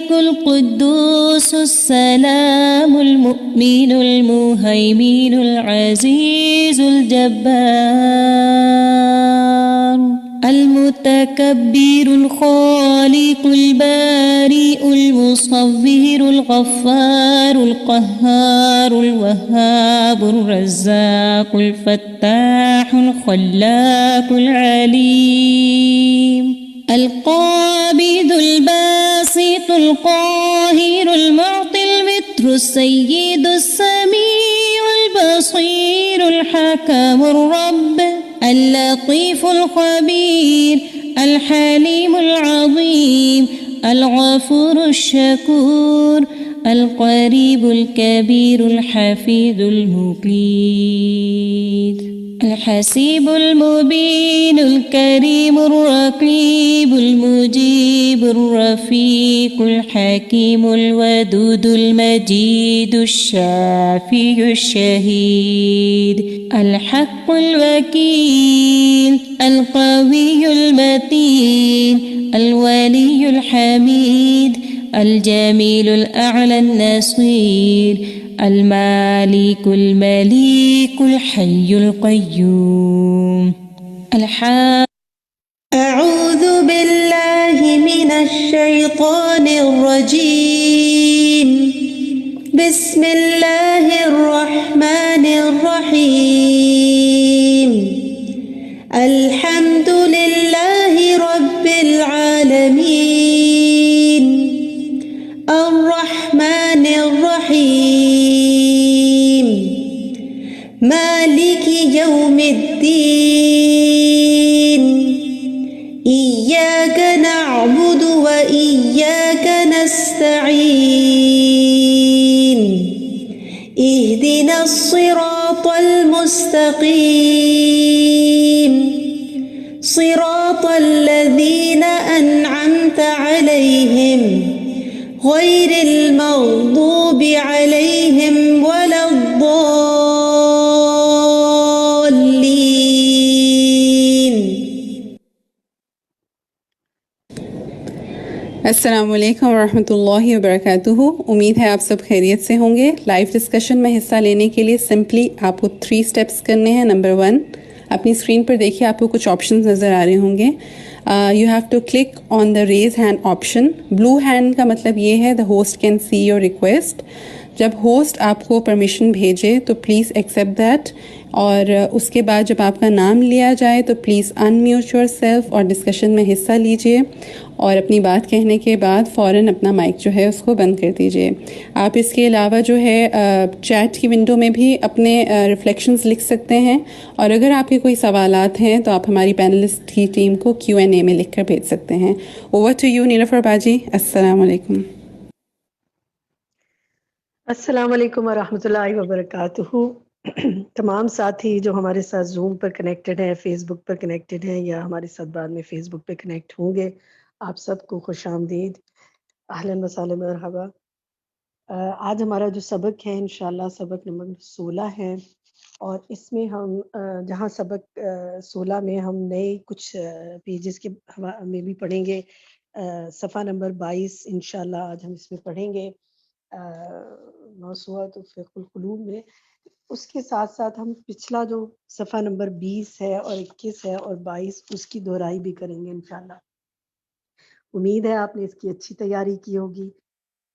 الملك القدوس السلام المؤمن المهيمن العزيز الجبار المتكبر الخالق البارئ المصور الغفار القهار الوهاب الرزاق الفتاح الخلاق العليم القابض الباسط القاهر المعطي المتر السيد السميع البصير الحكم الرب اللطيف الخبير الحليم العظيم الغفور الشكور القريب الكبير الحفيظ المقيت الحسيب المبين الكريم الرقيب المجيب الرفيق الحكيم الودود المجيد الشافي الشهيد الحق الوكيل القوي المتين الولي الحميد الجميل الأعلى النصير المالك المليك الحي القيوم أعوذ بالله من الشيطان الرجيم بسم الله الرحمن الرحيم الحمد لله رب العالمين الرحمن الرحيم مالك يوم الدين إياك نعبد وإياك نستعين اهدنا الصراط المستقيم صراط الذين أنعمت عليهم غير المغضوب عليهم ولا الضالين. السلام علیکم ورحمۃ اللہ وبرکاتہ. امید ہے آپ سب خیریت سے ہوں گے. لائیو ڈسکشن میں حصہ لینے کے لیے سمپلی آپ کو 3 اسٹیپس کرنے ہیں. نمبر 1، اپنی اسکرین پر دیکھیے آپ کو کچھ آپشنز نظر آ رہے ہوں گے. You have to click on the raise hand option. Blue hand کا مطلب یہ ہے the host can see your request. جب ہوسٹ آپ کو پرمیشن بھیجے تو پلیز ایکسیپٹ دیٹ، اور اس کے بعد جب آپ کا نام لیا جائے تو please in mute your self اور ڈسکشن میں حصہ لیجیے، اور اپنی بات کہنے کے بعد فوراً اپنا مائک جو ہے اس کو بند کر دیجیے. آپ اس کے علاوہ جو ہے چیٹ کی ونڈو میں بھی اپنے ریفلیکشنز لکھ سکتے ہیں، اور اگر آپ کے کوئی سوالات ہیں تو آپ ہماری پینلسٹ کی ٹیم کو Q&A میں لکھ کر بھیج سکتے ہیں. اوور ٹو یو نیلوفر باجی. السلام علیکم. السلام علیکم ورحمۃ اللہ وبرکاتہ. تمام ساتھی جو ہمارے ساتھ زوم پر کنیکٹڈ ہیں، فیس بک پر کنیکٹڈ ہیں، یا ہمارے ساتھ بعد میں فیس بک پہ کنیکٹ ہوں گے، آپ سب کو خوش آمدید، اہلاً وسہلاً مرحبا. آج ہمارا جو سبق ہے انشاءاللہ سبق نمبر 16 ہے، اور اس میں ہم جہاں سبق 16 میں ہم نئے کچھ پیجز کے میں بھی پڑھیں گے. صفحہ نمبر 22 انشاءاللہ آج ہم اس میں پڑھیں گے موسوعۃ فقہ القلوب میں. اس کے ساتھ ساتھ ہم پچھلا جو صفحہ نمبر 20 ہے اور 21 ہے اور 22 اس کی دہرائی بھی کریں گے انشاءاللہ. امید ہے آپ نے اس کی اچھی تیاری کی ہوگی.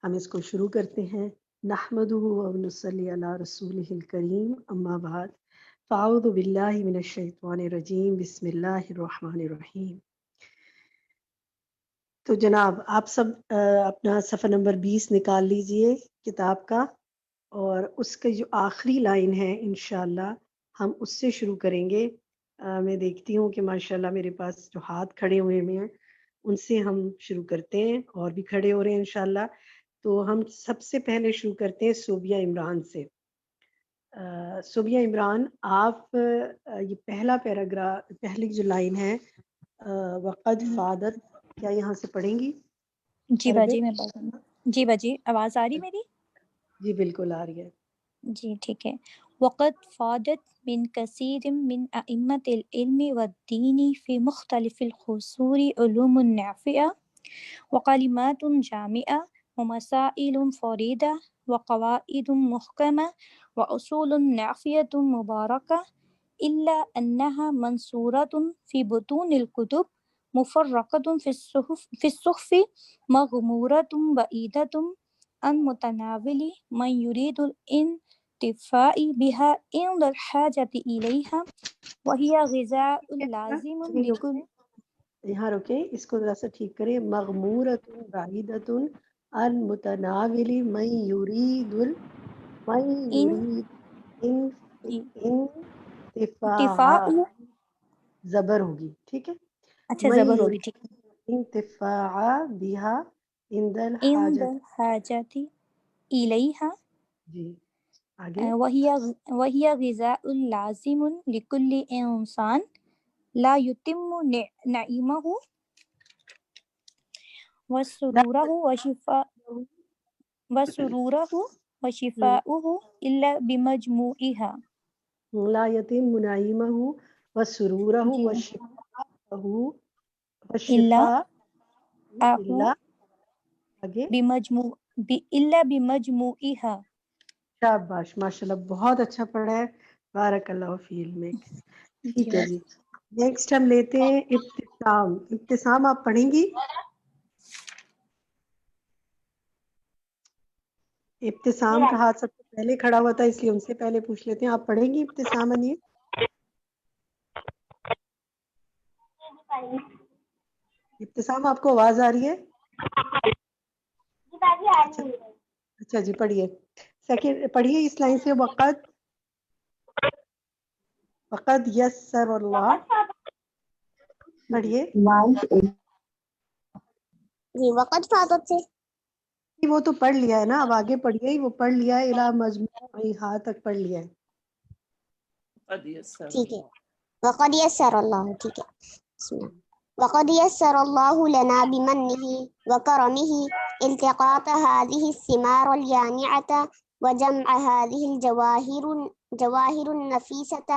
ہم اس کو شروع کرتے ہیں. نحمدہ ونصلی علی رسولہ الکریم، اما بعد، فاعوذ باللہ من الشیطان الرجیم، بسم اللہ الرحمن الرحیم. تو جناب آپ سب اپنا صفحہ نمبر 20 نکال لیجئے کتاب کا، اور اس کا جو آخری لائن ہے انشاءاللہ ہم اس سے شروع کریں گے. میں دیکھتی ہوں کہ ماشاءاللہ میرے پاس جو ہاتھ کھڑے ہوئے ہیں ان سے ہم شروع کرتے ہیں، اور بھی کھڑے ہو رہے ہیں انشاءاللہ. تو ہم سب سے پہلے شروع کرتے ہیں صوبیہ عمران سے. صوبیہ عمران، آپ یہ پہلا پیراگراف، پہلی جو لائن ہے وقد فادت، کیا یہاں سے پڑھیں گی؟ جی باجی میں پڑھ رہی ہوں. جی باجی آواز آ رہی میری؟ جی بالکل آ رہی ہے. جی ٹھیک ہے. وقد فادت من کثیر من ائمۃ العلم والدین فی مختلف الخصور علوم نافعہ وکلمات جامعہ ومسائل فريدة وقواعد محكمة وأصول نافية مباركة إلا أنها منصورة في بطون الكتب مفرقة في الصحف مغمورة بعيدة عن متناول من يريد الانتفاع بها عند الحاجة إليها وهي غذاء لازم لكل یہاں رکیں، اس کو ذرا سا ٹھیک کریں. مغمورۃ بعیدۃ عن متناول من یرید انتفاع، انتفاع. زبر ہوگی، ٹھیک ہے. اچھا من زبر ہوگی، یرید ٹھیک ہے. انتفاع بها عند عند الحاجت. الحاجة إليها جی آگے. وهي غذاء لازم لكل إنسان لا يتم نعيمه وسروره وشفاؤه إلا بمجموعها. لا یتم نعیمہ وسرورہ جی. والشفاء آہ الا آگے. إلا بمجموعها. شاباش، ماشاءاللہ بہت اچھا پڑھا ہے، بارک اللہ فی علمک. ٹھیک ہے جی. نیکسٹ ہم لیتے ہیں ابتسام. ابتسام آپ پڑھیں گی؟ ابتسام کا ہاتھ سب سے پہلے کھڑا ہوا تھا، اس لیے ان سے پہلے پوچھ لیتے ہیں. آپ پڑھیں گی ابتسام انیس؟ ابتسام آپ کو آواز آ رہی ہے؟ اچھا اچھا جی پڑھیے. سیکنڈ پڑھیے اس لائن سے. وقد یسر اللہ. پڑھیے. جی وقت فاتت سے وہ تو پڑھ لیا ہے نا، اب آگے پڑھیے. وہ پڑھ لیا ہے، الا مجموع ہاں تک پڑھ لیا ہے. ٹھیک ہے. وقد یسر اللہ، ٹھیک ہے. بسم اللہ. وقد يسر الله لنا بمنه وكرمه التقاط هذه الثمار اليانعة وجمع هذه الجواهر النفيسة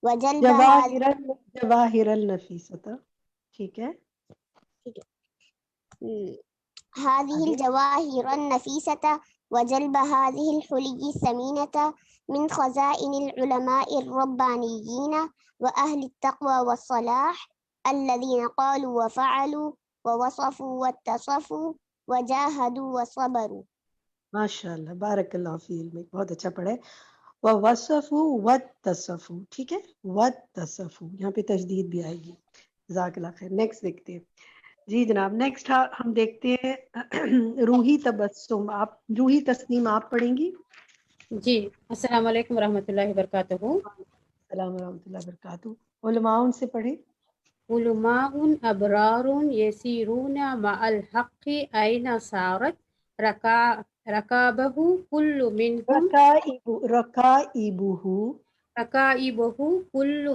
وجلب جواہر النفیسۃ. ٹھیک ہے. هذه الجواهر النفيسة وجلب هذه الحلي الثمينة من خزائن العلماء الربانيين وأهل التقوى والصلاح الذين قالوا وفعلوا ووصفوا واتصفوا وجاهدوا وصبروا. ماشاء اللہ بارک اللہ فی علمک، بہت اچھا پڑھے. ووصفوا واتصفوا. ٹھیک ہے. واتصفوا یہاں پہ تشدید بھی آئے گی. جزاک اللہ خیر. نیکسٹ دیکھتے ہیں. جی جناب نیکسٹ ہم دیکھتے ہیں روحی تبسم. آپ روحی تسنیم آپ پڑھیں گی؟ جی السلام علیکم ورحمۃ اللہ وبرکاتہ. السلام ورحمۃ اللہ وبرکاتہ. علماء ان سے پڑھیں. علماء ابرار یسیرون مع الحق این سارت رکابہ کل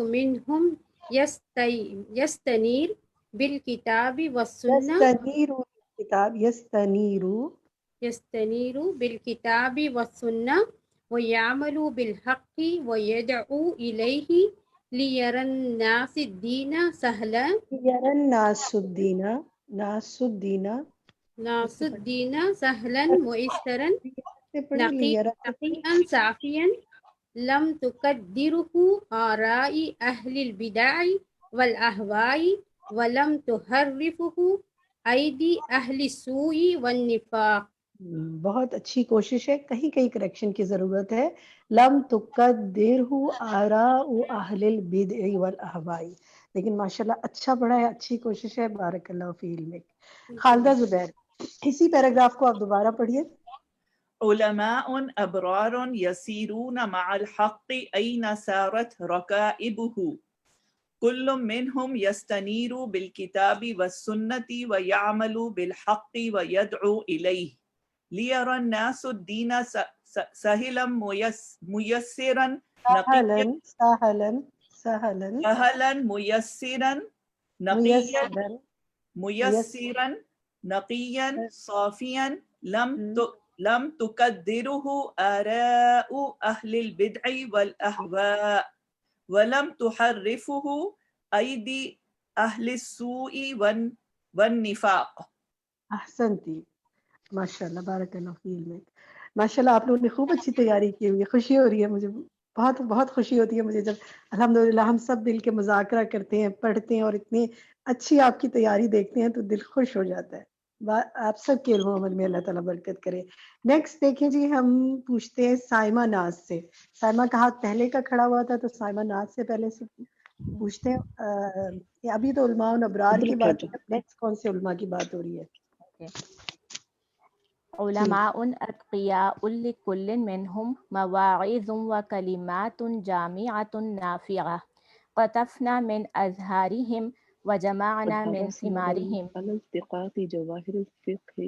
منہم یستنیر بالکتاب والسنہ یستنیر بالکتاب والسنہ ویعمل بالحق ویدعو الیہ لیرى الناس الدین سہلا ناس الدین سہلا مؤثرا نقیئا صافیا لم تقدره آراء اہل البدع والاہواء ولم تحرفه ایدی اہل السوء والنفاق. بہت اچھی کوشش ہے. کہیں کہیں کریکشن کی ضرورت ہے. لم تقدرہ آراء اہل البدع والاہواء، لیکن ماشاءاللہ اچھا پڑھا ہے، اچھی کوشش ہے. بارک اللہ فی علمک. خالدہ زبیر اسی پیراگراف کو آپ دوبارہ پڑھیے. علماء ابرار یسیرون مع الحق این سارت رکائبہ كل منهم يستنير بالكتاب والسنة ويعمل بالحق ويدعو إليه ليرى الناس الدين سهلا ميسرا نقيا سهلا ميسرا نقيا ميسرا نقيا صافيا لم تقدره آراء أهل البدع والأهواء ولم تحرفه ایدی اہل السوء والنفاق. احسنتی. ماشاءاللہ بارک اللہ فی علمک. ماشاءاللہ آپ لوگوں نے خوب اچھی تیاری کی ہوئی ہے. خوشی ہو رہی ہے مجھے, بہت بہت خوشی ہوتی ہے مجھے جب الحمدللہ ہم سب مل کے مذاکرہ کرتے ہیں, پڑھتے ہیں اور اتنی اچھی آپ کی تیاری دیکھتے ہیں تو دل خوش ہو جاتا ہے. آپ سب کے علم و عمل میں اللہ تعالیٰ برکت کرے. نیکسٹ دیکھیں جی, ہم پوچھتے ہیں سائمہ ناز سے. سائمہ کا ہاتھ پہلے کا کھڑا ہوا تھا تو سائمہ ناز سے پہلے سے پوچھتے ہیں. ابھی تو علماء و ابرار کی بات ہے, نیکسٹ کون سے علماء کی بات ہو رہی ہے؟ علماء أتقياء لكل منهم مواعظ وكلمات جامعة نافعة قطفنا من أزهارهم وجمعنا من ثمارهم على التقاط جواهر الفقه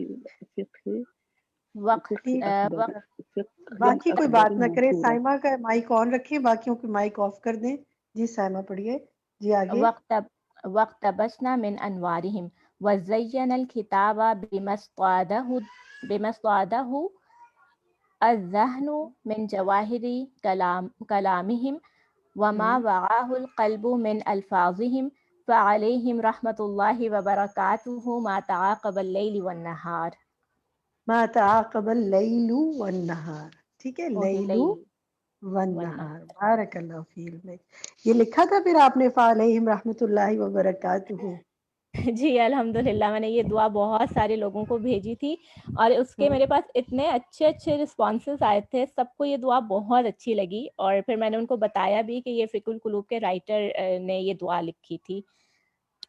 وقت ٹھیک وقت باقی کوئی بات نہ کرے. سائمہ کا مائک آن رکھیں, باقیوں کو مائک آف کر دیں. جی سائمہ پڑھیے. جی آگے. واقتبسنا من أنوارهم وزين الكتاب بما اصطاده الذهن من جواهر كلامهم وما وعاه القلب من ألفاظهم فعليهم رحمة الله وبركاته ما تعاقب الليل والنهار. ما تعاقب اللیل والنہار. ٹھیک ہے, لیل والنہار. بارک اللہ فی علمک. یہ لکھا تھا پھر آپ نے فعلیہم رحمۃ اللہ وبرکاتہ؟ جی الحمدللہ, میں نے یہ دعا بہت سارے لوگوں کو بھیجی تھی اور اس کے میرے پاس اتنے اچھے اچھے رسپانسز آئے تھے, سب کو یہ دعا بہت اچھی لگی اور پھر میں نے ان کو بتایا بھی کہ یہ فقہ القلوب کے رائٹر نے یہ دعا لکھی تھی.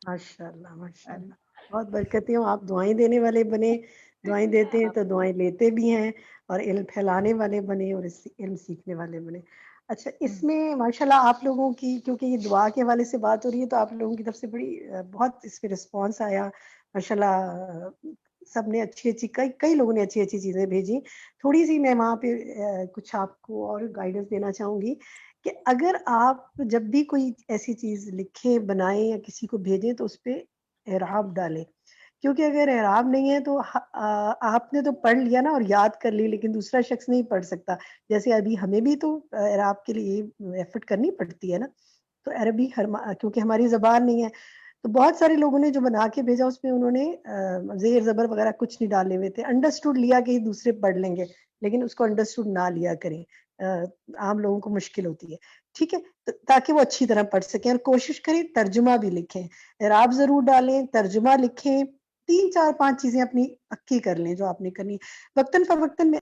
ماشاءاللہ ماشاءاللہ, بہت برکتیں ہوں. آپ دعائیں دینے والے بنے, دعائیں دیتے ہیں تو دعائیں لیتے بھی ہیں, اور علم پھیلانے والے بنے اور علم سیکھنے والے بنے. اچھا, اس میں ماشاءاللہ آپ لوگوں کی, کیونکہ یہ دعا کے حوالے سے بات ہو رہی ہے تو آپ لوگوں کی طرف سے بڑی بہت اس پہ رسپانس آیا ماشاءاللہ. سب نے اچھی اچھی, کئی لوگوں نے اچھی اچھی چیزیں بھیجی. تھوڑی سی میں وہاں پہ کچھ آپ کو اور گائیڈنس دینا چاہوں گی کہ اگر آپ جب بھی کوئی ایسی چیز لکھیں, بنائیں یا کسی کو بھیجیں تو اس پہ اعراب ڈالیں, کیونکہ اگر اعراب نہیں ہے تو آپ نے تو پڑھ لیا نا اور یاد کر لی, لیکن دوسرا شخص نہیں پڑھ سکتا. جیسے ابھی ہمیں بھی تو اعراب کے لیے ایفرٹ کرنی پڑتی ہے نا, تو عربی کیونکہ ہماری زبان نہیں ہے تو بہت سارے لوگوں نے جو بنا کے بھیجا اس میں انہوں نے زیر زبر وغیرہ کچھ نہیں ڈالے ہوئے تھے. انڈرسٹوڈ لیا کہ دوسرے پڑھ لیں گے, لیکن اس کو انڈرسٹوڈ نہ لیا کریں, عام لوگوں کو مشکل ہوتی ہے. ٹھیک ہے, تاکہ وہ اچھی طرح پڑھ سکیں, اور کوشش کریں ترجمہ بھی لکھیں. اعراب ضرور ڈالیں, ترجمہ لکھیں, 3 4 5 چیزیں اپنی پکی کر لیں جو آپ نے کرنی. وقتاً فوقتاً میں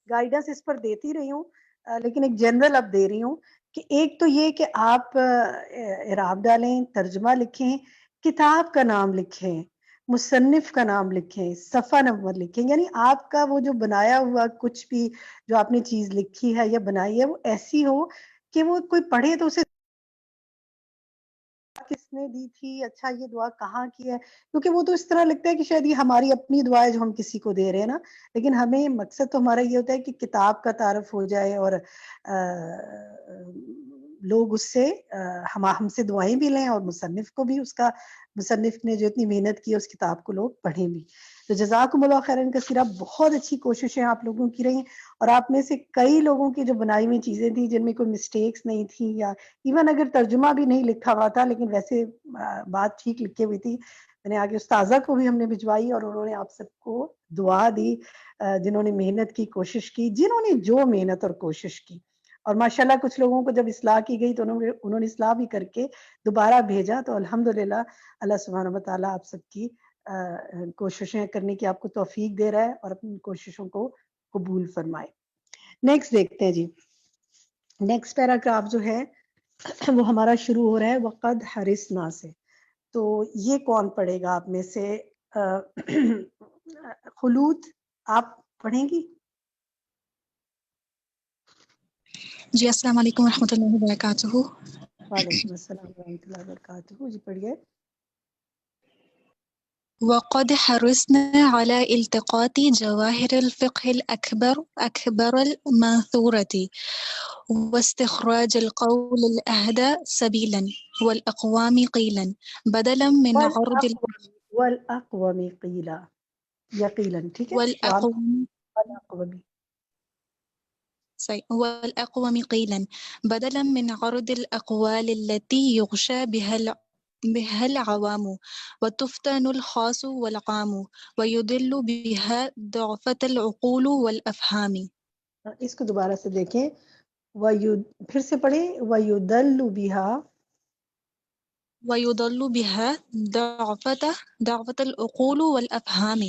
گائیڈنس اس پر دیتی رہی ہوں, لیکن ایک جنرل اب دے رہی ہوں کہ ایک تو یہ کہ آپ اعراب ڈالیں, ترجمہ لکھیں, کتاب کا نام لکھیں, مصنف کا نام لکھیں, صفحہ نمبر لکھیں. یعنی آپ کا وہ جو بنایا ہوا کچھ بھی جو آپ نے چیز لکھی ہے یا بنائی ہے وہ ایسی ہو کہ وہ کوئی پڑھے تو اسے کس نے دی تھی, اچھا یہ دعا کہاں کی ہے. کیونکہ وہ تو اس طرح لگتا ہے کہ شاید یہ ہماری اپنی دعا ہے جو ہم کسی کو دے رہے ہیں نا, لیکن ہمیں مقصد تو ہمارا یہ ہوتا ہے کہ کتاب کا تعارف ہو جائے اور لوگ اس سے ہم سے دعائیں بھی لیں, اور مصنف کو بھی اس کا, مصنف نے جو اتنی محنت کی ہے اس کتاب کو لوگ پڑھیں بھی. تو جزاکم اللہ خیرن کثیرہ, بہت اچھی کوششیں آپ لوگوں کی رہی, اور آپ میں سے کئی لوگوں کی جو بنائی ہوئی چیزیں تھیں جن میں کوئی مسٹیکس نہیں تھی, یا ایون اگر ترجمہ بھی نہیں لکھا ہوا تھا لیکن ویسے بات ٹھیک لکھی ہوئی تھی, میں نے آگے استاذہ کو بھی ہم نے بھجوائی اور انہوں نے آپ سب کو دعا دی, جنہوں نے محنت کی, کوشش کی, جنہوں نے جو محنت اور کوشش کی. اور ماشاءاللہ کچھ لوگوں کو جب اصلاح کی گئی تو انہوں نے اصلاح بھی کر کے دوبارہ بھیجا. تو الحمدللہ اللہ سبحانہ وتعالیٰ آپ سب کی کوششیں کرنے کی آپ کو توفیق دے رہا ہے اور اپنی کوششوں کو قبول فرمائے. نیکسٹ دیکھتے ہیں جی. نیکسٹ پیراگراف جو ہے وہ ہمارا شروع ہو رہا ہے وقد حرسنا سے. تو یہ کون پڑھے گا آپ میں سے؟ خلود آپ پڑھیں گی؟ جی السلام علیکم ورحمۃ اللہ وبرکاتہ. وعلیکم السلام ورحمۃ اللہ وبرکاتہ. جی پڑھیے. وقد حرصنا على التقاط جواهر الفقه أكبر المنثورة واستخراج القول الأهدى سبيلا والأقوام قيلا بدلا من عرض والأقوم قيلا, يقيلا. ٹھیک ہے, والأقوم قيلا بدلا من عرض الأقوال التي يغشى بها بها العوام وتفتن الخاص والعام ويضل بها ضعفة العقول والأفهام. اس کو دوبارہ سے دیکھیں، پھر سے پڑھیں، وَيُضَلُّ بِهَا ويضل بها ضعفة العقول والأفهام.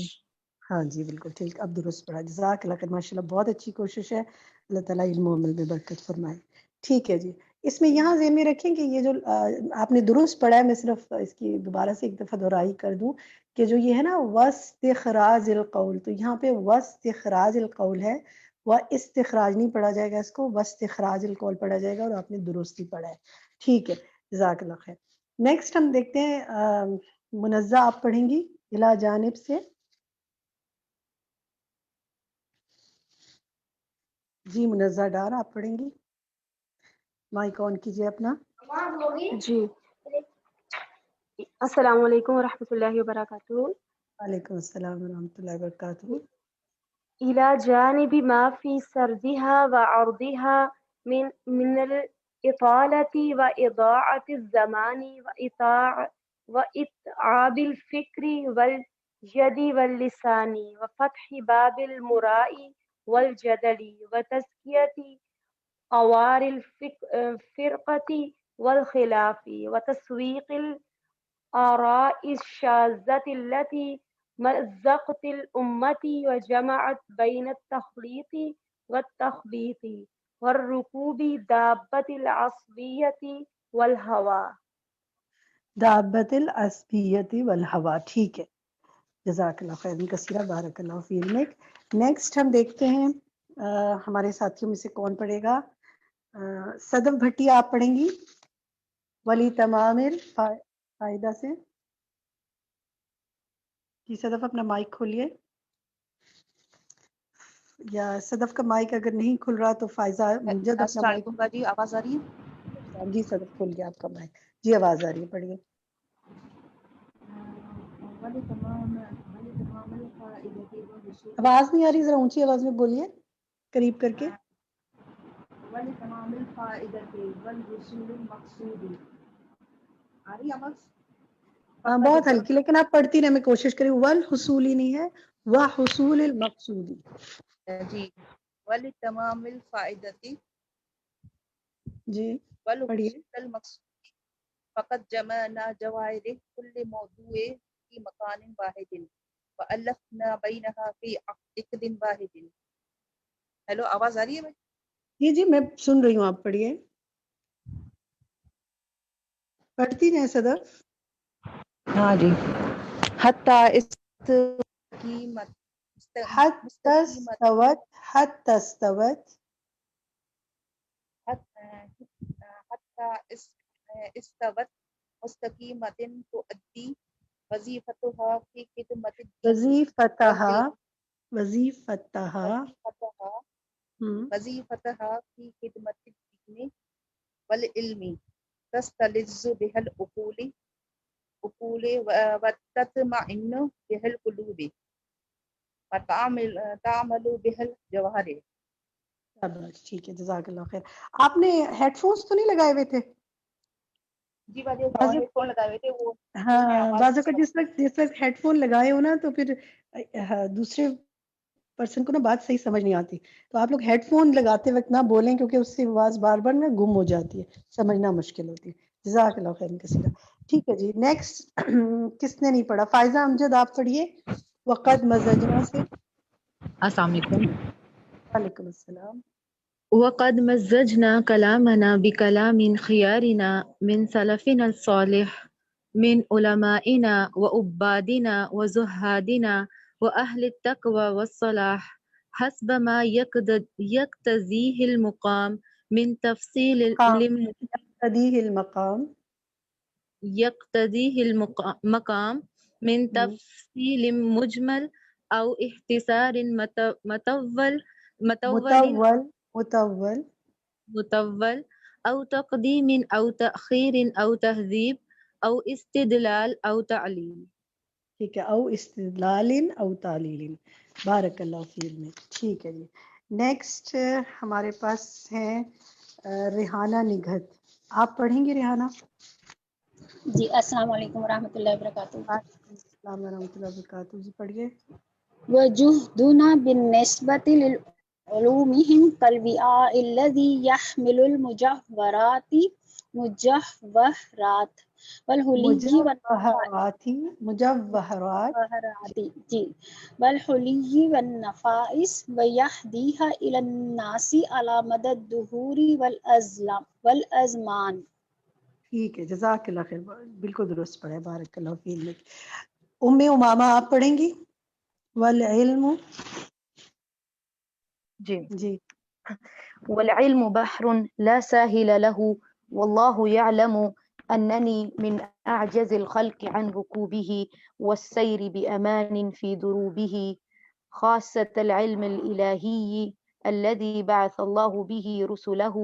ہاں جی بالکل ٹھیک، اب درست پڑھا، جزاک اللہ خیر، ماشاء اللہ بہت اچھی کوشش ہے، اللہ تعالیٰ علم و عمل میں برکت فرمائے۔ ٹھیک ہے جی، اس میں یہاں ذہن میں رکھیں کہ یہ جو آپ نے درست پڑھا ہے، میں صرف اس کی دوبارہ سے ایک دفعہ دہرائی کر دوں کہ جو یہ ہے نا واستخراج القول، تو یہاں پہ واستخراج القول ہے، وہ استخراج نہیں پڑھا جائے گا، اس کو واستخراج القول پڑھا جائے گا، اور آپ نے درست ہی پڑھا ہے۔ ٹھیک ہے، جزاک اللہ خیر۔ نیکسٹ ہم دیکھتے ہیں منزہ، آپ پڑھیں گی الا جانب سے؟ جی منزہ ڈار آپ پڑھیں گی، مائک آن کیجیے اپنا۔ جی، السلام علیکم ورحمۃ اللہ وبرکاتہ۔ وعلیکم السلام ورحمۃ اللہ وبرکاتہ۔ إلى جانب ما في سردها وعرضها من الإطالة وإضاعة الزمان وإتعاب الفكر واليد واللسان وفتح باب المراء والجدل وتزكية قوار الفرقة والخلاف وتسويق الآراء الشاذة التي مزقت الأمة وجمعت بين التخليط والتخبيط والركوب دابة العصبية والهوى۔ دابت العصبیت والہوا، ٹھیک ہے، جزاک اللہ خیر کثیرہ، بارک اللہ فی علمک۔ نیکسٹ ہم دیکھتے ہیں ہمارے ساتھیوں میں سے کون پڑھے گا؟ صدف بھٹی آپ پڑھیں گی ولی تمام فائدہ سے؟ جی صدف اپنا مائک کھولیے، یا صدف کا مائک اگر نہیں کھل رہا تو فائزہ امجد اپنا السلام مائک۔ علیکم باجی، آواز آ رہی ہے؟ جی صدف کھول گیا آپ کا مائک، جی آواز آ رہی ہے، پڑھیے۔ آواز نہیں آ رہی، ذرا اونچی آواز میں بولیے، قریب کر کے۔ وَلِتَمَامِ الْفَائِدَةِ وَالْحُصُولِ الْمَقْصُودِ، آ رہی آواز؟ ہاں بہت ہلکی، لیکن آپ پڑھتی رہے، میں کوشش کریں۔ والحصولی نہیں ہے، وحصول المقصودی۔ جی، وَلِتَمَامِ الْفَائِدَةِ جی پڑھیے۔ وَالْحُصُولِ الْمَقْصُودِ فَقَدْ جَمَعْنَا جَوَاهِرَ كُلِّ مَوْضُوعٍ فِي مَكَانٍ وَاحِدٍ وَأَلَّفْنَا بَيْنَهَا فِي عِقْدٍ وَاحِدٍ۔ ہیلو، آواز آ رہی ہے؟ جی جی میں سن رہی ہوں، آپ پڑھیے، پڑھتی رہیں صدف۔ ہاں جی، حتی استقیمت حتی مستقیمت استوت، حتی استوت، حتی استوت مستقیمت تؤدی وظیفتها فی خدمت الدین وظیفتہا، والعلم وظیفتہا، وظیفتها فی خدمت الدین والعلم تستلذ بها العقول وتطمئن بها القلوب وتعمل بها الجوارح۔ ٹھیک ہے، جزاک اللہ خیر۔ آپ نے ہیڈ فونس تو نہیں لگائے ہوئے تھے؟ جی باجی، ہیڈ فون لگائے ہوئے تھے، وہ میں ہاں آواز بعض اوقات جس وقت ہیڈ فون لگائے ہو نا، تو پھر دوسرے پرسن کو نا بات صحیح سمجھ نہیں آتی، تو آپ لوگ ہیڈ فون لگاتے وقت نہ بولیں، کیونکہ اس سے آواز بار بار نا گم ہو جاتی ہے، سمجھنا مشکل ہوتی ہے۔ جزاک اللہ خیر کثیرہ۔ ٹھیک ہے جی، نیکسٹ کس نے نہیں پڑھا؟ فائزہ امجد آپ پڑھیے وقد مزجنا سے۔ السلام علیکم۔ وعلیکم السلام۔ وقد مزجنا كلامنا بكلام خيارنا من سلفنا الصالح من علمائنا وعبادنا وزهادنا وأهل التقوى والصلاح حسب ما يقتضيه المقام من تفصيل يقتضيه المقام، يقتضيه المقام من تفصيل مجمل أو اختصار مطول أو تقديم أو تأخير أو تهذيب أو استدلال أو تعليل۔ ٹھیک ہے، او استدلال او تعلیل، بارک اللہ فی علم۔ ٹھیک ہے جی، نیکسٹ ہمارے پاس ہیں ریحانہ نگہت، آپ پڑھیں گے ریحانہ؟ جی السلام علیکم ورحمۃ اللہ وبرکاتہ. وعلیکم السلام ورحمۃ اللہ وبرکاتہ. جی پڑھیے. وجهدنا بالنسبة لعلومهم كالوعاء الذي يحمل المجوهرات والحلي مجوہرات جی والحلي والنفائس ويهديها إلى الناس على مدى الدهور والأزمان. ٹھیک ہے، جزاک اللہ خیر، بالکل درست پڑھا ہے، بارک اللہ فیک. ام امامہ آپ پڑھیں گی؟ والعلم. جی والعلم بحر لا ساحل له والله يعلم أنني من أعجز الخلق عن ركوبه والسير بأمان في دروبه خاصة العلم الإلهي الذي بعث الله به رسله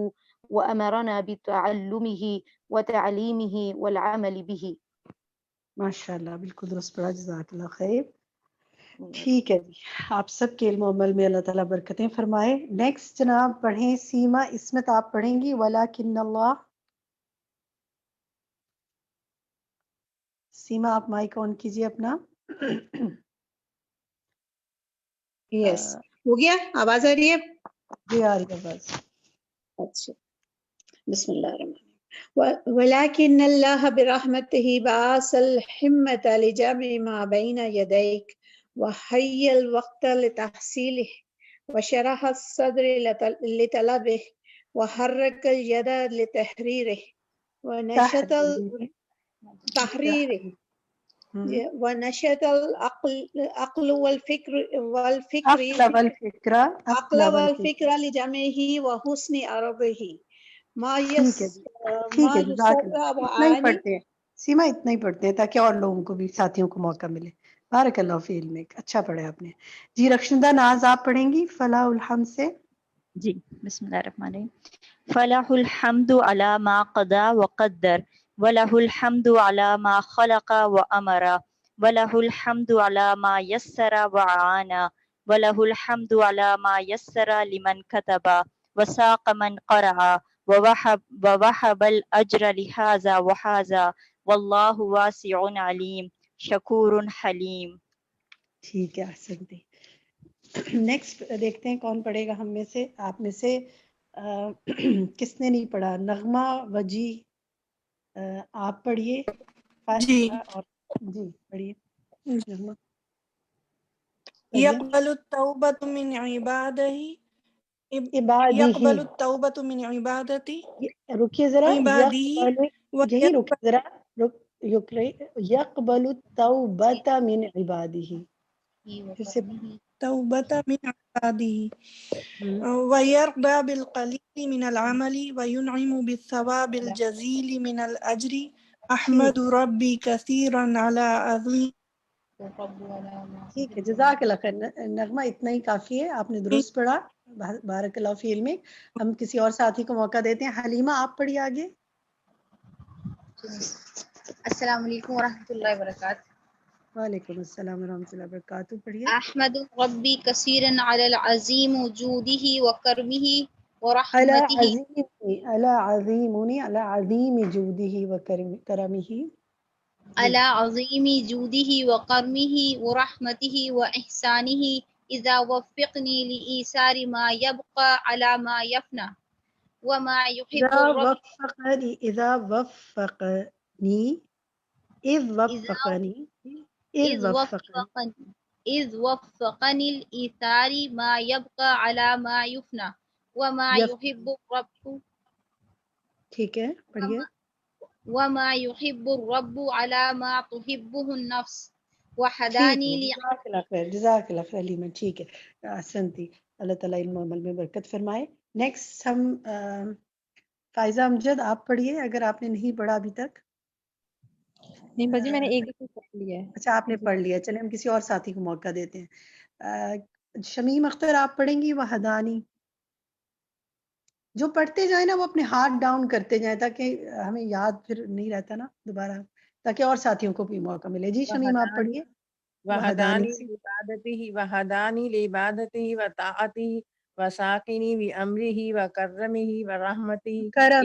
وأمرنا بتعلمه وتعليمه والعمل به. ماشاء اللہ، بالکل درست پڑھا، جزاک اللہ خیر. ٹھیک ہے جی، آپ سب کے علم و عمل میں اللہ تعالیٰ برکتیں فرمائے. نیکسٹ جناب پڑھیں سیما اسمت، آپ پڑھیں گی ولیکن اللہ. سیما آپ مائک آن کیجیے اپنا. یس ہو گیا، آواز آ رہی ہے؟ جی آ رہی ہے آواز. اچھا بسم اللہ الرحمن الرحیم. ولكن الله برحمته بعث الحمة لجمع ما بين يديك وحي الوقت لتحصيله وشرح الصدر لطلبه وحرك اليد لتحريره ونشط تحريره ونشط العقل والفكر لجمعه وحسن عربه. ٹھیک ہے جی، ٹھیک ہے، جزاک اللہ. اتنا ہی پڑھتے ہیں سیما، اتنا ہی پڑھتے ہیں تاکہ اور لوگوں کو بھی، ساتھیوں کو موقع ملے. بارک اللہ فی علمک، اچھا پڑھا آپ نے. جی رخشندہ ناز آپ پڑھیں گی فلاح الحمد سے. جی بسم اللہ الرحمن الرحیم. فلاح الحمد علی ما قضا وقدر وله الحمد على ما خلق وأمر وله الحمد على ما يسر وعان وله الحمد على ما يسر لمن كتب وساق من قرأ ووهب الأجر لهذا وهذا والله واسع عليم شكور حليم. ٹھیک ہے، احسن تھی. نیکسٹ دیکھتے ہیں کون پڑھے گا ہم میں سے، آپ میں سے کس نے نہیں پڑھا؟ نغمہ وجی آپ پڑھیے. جی اور جی پڑھیے نغمہ. يقبل التوبة من عباده عبادی. التوبة من عبادتي رکیے ذرا، عبادی یہی رک ذرا، یقبل التوبۃ من عبادہ. توبة من عباده ويرضى بالقليل من العمل وينعم بالثواب الجزيل من الأجر أحمد ربي كثيرا على عظيم. ٹھیک ہے، جزاک اللہ خیر. نغمہ اتنا ہی کافی ہے، آپ نے درست پڑھا، بارک اللہ فی علمک. ہم کسی اور ساتھی کو موقع دیتے ہیں. حلیمہ آپ پڑھیے آگے. السلام علیکم ورحمۃ اللہ وبرکاتہ. وعلیکم السلام ورحمۃ اللہ وبرکاتہ. پڑھیے. احمد ربی کثیرا علی العظیم جودہ وکرمہ ورحمتہ علی عظیم جودہ وکرمہ على عظيم جوده وكرمه ورحمته وإحسانه إذا وفقني لإيثار ما يبقى على ما يفنى وما يحب الرب إذا وفقني الإيثار ما يبقى على ما يفنى وما يحب الرب. ٹھیک ہے پڑھیے. وما يحب الرب على ما تحبه النفس وحداني جزاک اللہ خیر علیمہ. ٹھیک ہے، احسن تھی. اللہ تعالیٰ علم و عمل میں برکت فرمائے. نیکسٹ ہم فائزہ امجد آپ پڑھیے اگر آپ نے نہیں پڑھا ابھی تک. نہیں باجی میں نے ایک دفعہ پڑھ لیا ہے. اچھا آپ نے پڑھ لیا، چلیں ہم کسی اور ساتھی کو موقع دیتے ہیں. شمیم اختر آپ پڑھیں گی وحدانی. جو پڑھتے جائیں نا وہ اپنے ہاتھ ڈاؤن کرتے جائیں تاکہ ہمیں یاد پھر نہیں رہتا نا دوبارہ، تاکہ اور ساتھیوں کو بھی موقع ملے. جی شمیم آپ پڑھیے. وحدانی لعبادته وطاعته وساقني بأمره وكرمه ورحمته کرم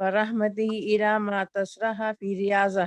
ورحمته إلى ما تسرح في رياضة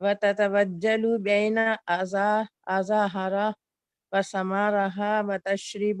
وتتبجل بين أزاهرة وسمارها وتشرب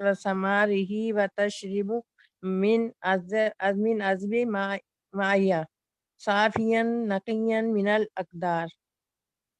وثماره وتشرب من عذب مائية صافيا نقيا من الأقدار.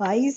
22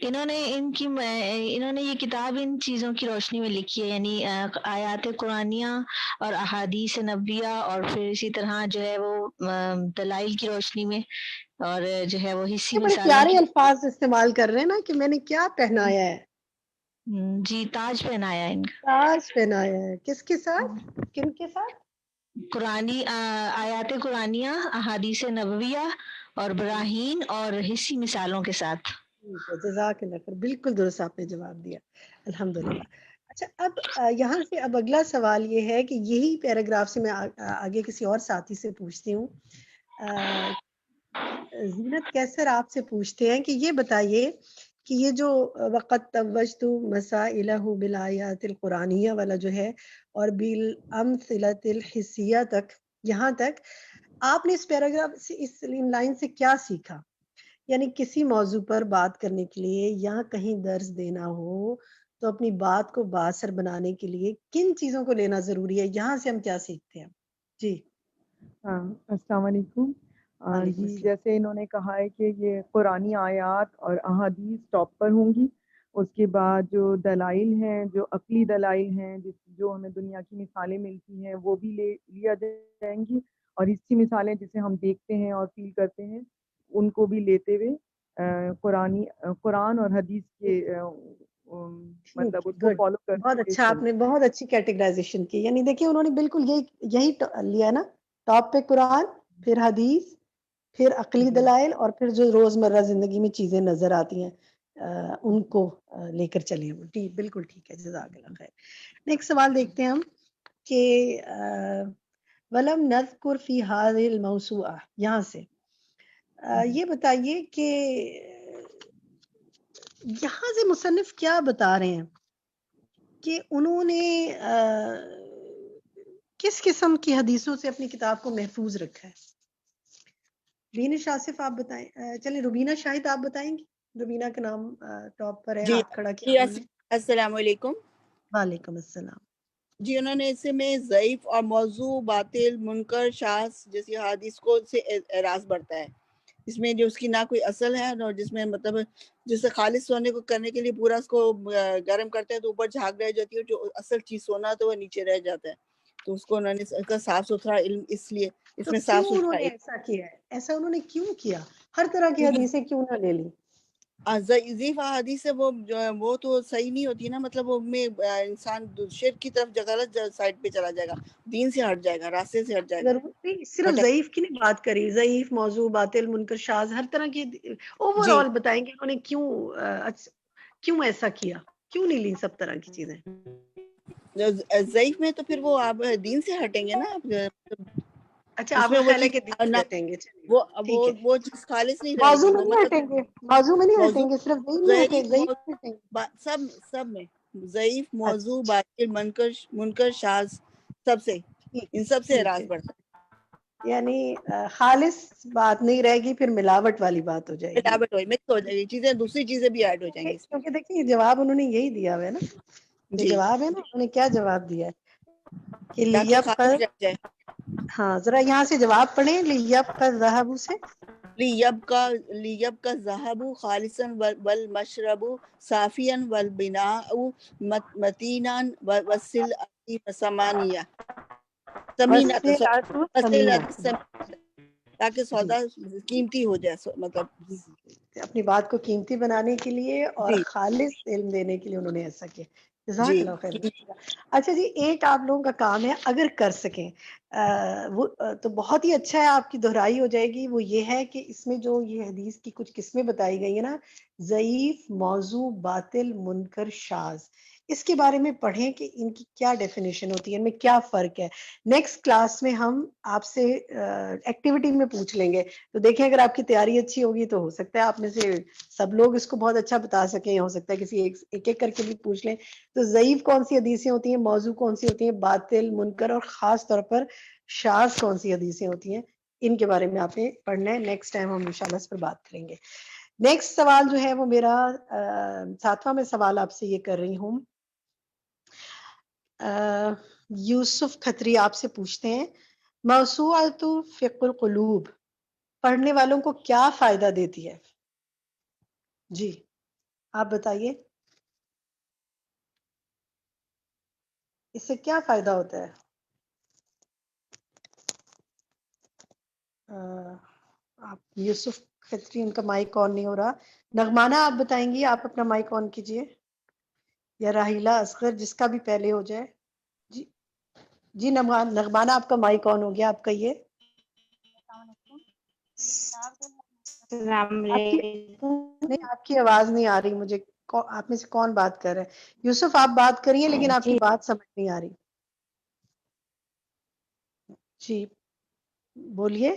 انہوں نے یہ کتاب ان چیزوں کی روشنی میں لکھی ہے، یعنی آیات قرآنیہ اور احادیث نبویہ، اور پھر اسی طرح جو ہے وہ دلائل کی روشنی میں، اور جو ہے وہ حصی یہ بڑے مثالوں پیارے کی۔ الفاظ استعمال کر رہے ہیں نا کہ میں نے کیا پہنایا ہے، جی تاج پہنایا ہے ان کا، تاج پہنایا ہے، کس کے ساتھ، کن کے ساتھ؟ قرآنی آیات قرآنیہ، احادیث نبویہ اور براہین اور حصی مثالوں کے ساتھ۔ ٹھیک ہے، جزاک اللہ خیر، بالکل درست آپ نے جواب دیا، الحمدللہ۔ اچھا اب یہاں سے اب اگلا سوال یہ ہے کہ یہی پیراگراف سے میں آگے کسی اور ساتھی سے پوچھتی ہوں۔ زینت کیسر آپ سے پوچھتے ہیں کہ یہ بتائیے کہ یہ جو وقت توجت مسائلہ بالآیات القرآنیہ والا جو ہے اور بالامثلۃ الحسیہ تک، یہاں تک آپ نے اس پیراگراف سے، اس لائن سے کیا سیکھا؟ یعنی کسی موضوع پر بات کرنے کے لیے یا کہیں درس دینا ہو تو اپنی بات کو بااثر بنانے کے لیے کن چیزوں کو لینا ضروری ہے، یہاں سے ہم کیا سیکھتے ہیں؟ جی ہاں السلام علیکم۔ وعلیکم جی السلام۔ جیسے انہوں نے کہا ہے کہ یہ قرآنی آیات اور احادیث ٹاپ پر ہوں گی، اس کے بعد جو دلائل ہیں، جو عقلی دلائل ہیں، جو ہمیں دنیا کی مثالیں ملتی ہیں وہ بھی لیا جائیں گی، اور اس کی مثالیں جسے ہم دیکھتے ہیں اور فیل کرتے ہیں ان کو بھی لیتے ہوئے قرآن اور حدیث کے مطلب اس کو گڈ، فالو کرتے بہت ہوئے اچھا، آپ چلنا۔ نے بہت اچھی کیٹیگرائزیشن کی، یعنی دیکھیں انہوں نے بالکل یہی لیا نا، ٹاپ پہ قرآن، پھر حدیث، پھر عقلی جی دلائل، اور پھر جو روزمرہ زندگی میں چیزیں نظر آتی ہیں ان کو لے کر چلیں۔ ٹھیک، بالکل ٹھیک ہے، جزاک اللہ خیر۔ نیکسٹ سوال دیکھتے ہیں ہم کہ ولم نذکر فی هذه الموسوعہ، یہاں سے یہ بتائیے کہ یہاں سے مصنف کیا بتا رہے ہیں کہ انہوں نے کس قسم کی حدیثوں سے اپنی کتاب کو محفوظ رکھا ہے؟ بینش آصف آپ بتائیں، چلیں روبینہ شاہد آپ بتائیں گی، روبینہ کا نام ٹاپ پر ہے، جی ہاتھ کھڑا کیا جی انہوں نے۔ السلام علیکم۔ وعلیکم السلام۔ جی انہوں نے اسے میں ضعیف اور موضوع، باطل، منکر، شاذ جیسی حدیث کو سے اعراض بڑھتا ہے، اس میں جو اس کی نہ کوئی اصل ہے اور جس میں مطلب جسے خالص سونے کو کرنے کے لیے پورا اس کو گرم کرتے ہیں تو اوپر جھاگ رہ جاتی ہے، جو اصل چیز سونا تو وہ نیچے رہ جاتا ہے، تو اس کو انہوں نے اس کا صاف ستھرا علم، اس لیے اس تو میں کیوں صاف انہوں ستھرا نے علم، ایسا کیا ہے، ایسا انہوں نے کیوں کیا؟ ہر طرح کی کیونکہ حدیثیں کیوں نہ لے لی؟ ضعیف احادیث ہے وہ تو صحیح نہیں ہوتی نا، مطلب وہ میں انسان شرک کی طرف غلط سائڈ پہ چلا جائے گا، دین سے ہٹ جائے گا، راستے سے ہٹ جائے گا، ضرور نہیں، صرف بھٹک۔ ضعیف کی نہیں بات کری، ضعیف، موضوع، باطل، منکر، شاذ، ہر طرح کی اوور جی آل بتائیں گے انہوں نے کیوں ایسا کیا، کیوں نہیں لی سب طرح کی چیزیں؟ ضعیف میں تو پھر وہ آپ دین سے ہٹیں گے نا، اچھا اس آپ میں کا وہ خیال ہے چیز کہ دین سے نہ، ہٹیں گے، چلیے ٹھیک ہے، وہ چیز خالص نہیں رہے موضوع گی، میں وہ نہیں مطلب ہٹیں گے، موضوع میں نہیں موضوع ہٹیں گے، صرف ضعیف میں ہٹیں، ضعیف ضعیف میں ہٹیں گے۔ سب میں ضعیف، موضوع، اچھا باطل، منکر، شاذ، سب سے، ٹھیک ان سب سے ٹھیک اعراض ہے، بڑھتا یعنی خالص بات نہیں رہے گی، پھر ملاوٹ والی بات ہو جائے ہے، گی، ملاوٹ ہوئی، مکس ہو جائے گی چیزیں، دوسری چیزیں بھی ایڈ ہو جائیں گی اس کیونکہ دیکھیں یہ جواب انہوں نے یہی دیا ہوا ہے نا، میں، یہ جی جواب ہے نا، انہوں نے کیا جواب دیا ہے کہ تاکہ لیب خالص رہ جائے، ہاں ذرا یہاں سے جواب پڑھیں، لیب کا ذہب سے لیبقى الذهب خالصا والمشرب صافيا والبناء متينا والسلعة سمینہ تاکہ جی سودا قیمتی ہو جائے، مطلب اپنی بات کو قیمتی بنانے کے لیے اور جی خالص علم دینے کے لیے انہوں نے ایسا کیا، جزاک جی اللہ خیر۔ اچھا جی، ایک آپ لوگوں کا کام ہے اگر کر سکیں وہ تو بہت ہی اچھا ہے، آپ کی دہرائی ہو جائے گی، وہ یہ ہے کہ اس میں جو یہ حدیث کی کچھ قسمیں بتائی گئی ہیں نا، ضعیف، موضوع، باطل، منکر، شاذ، اس کے بارے میں پڑھیں کہ ان کی کیا ڈیفینیشن ہوتی ہے، ان میں کیا فرق ہے۔ نیکسٹ کلاس میں ہم آپ سے ایکٹیویٹی میں پوچھ لیں گے، تو دیکھیں اگر آپ کی تیاری اچھی ہوگی تو ہو سکتا ہے آپ میں سے سب لوگ اس کو بہت اچھا بتا سکیں، ہو سکتا ہے کسی ایک کر کے بھی پوچھ لیں۔ تو ضعیف کون سی حدیثیں ہوتی ہیں، موضوع کون سی ہوتی ہیں، باطل، منکر، اور خاص طور پر شاذ کون سی حدیثیں ہوتی ہیں، ان کے بارے میں آپ نے پڑھنا ہے۔ نیکسٹ ٹائم ہم انشاءاللہ اس پر بات کریں گے۔ نیکسٹ سوال جو ہے وہ میرا 7واں میں سوال آپ سے یہ کر رہی ہوں، یوسف کھتری آپ سے پوچھتے ہیں، موسوعۃ فقہ القلوب پڑھنے والوں کو کیا فائدہ دیتی ہے؟ جی آپ بتائیے اس سے کیا فائدہ ہوتا ہے؟ آپ یوسف کھتری، ان کا مائک آن نہیں ہو رہا. نغمانہ آپ بتائیں گی، آپ اپنا مائک آن کیجئے، یا راہیلہ، اصغر، جس کا بھی پہلے ہو جائے. جی جی نغمانہ آپ کا مائک آن ہو گیا، آپ کہیے. السلام آپ کی علیکم. نہیں، آپ کی آواز نہیں آ رہی مجھے. آپ میں سے کون بات کر رہے ہیں؟ یوسف آپ بات کریے، لیکن آپ کی جی بات سمجھ نہیں آ رہی. جی بولیے.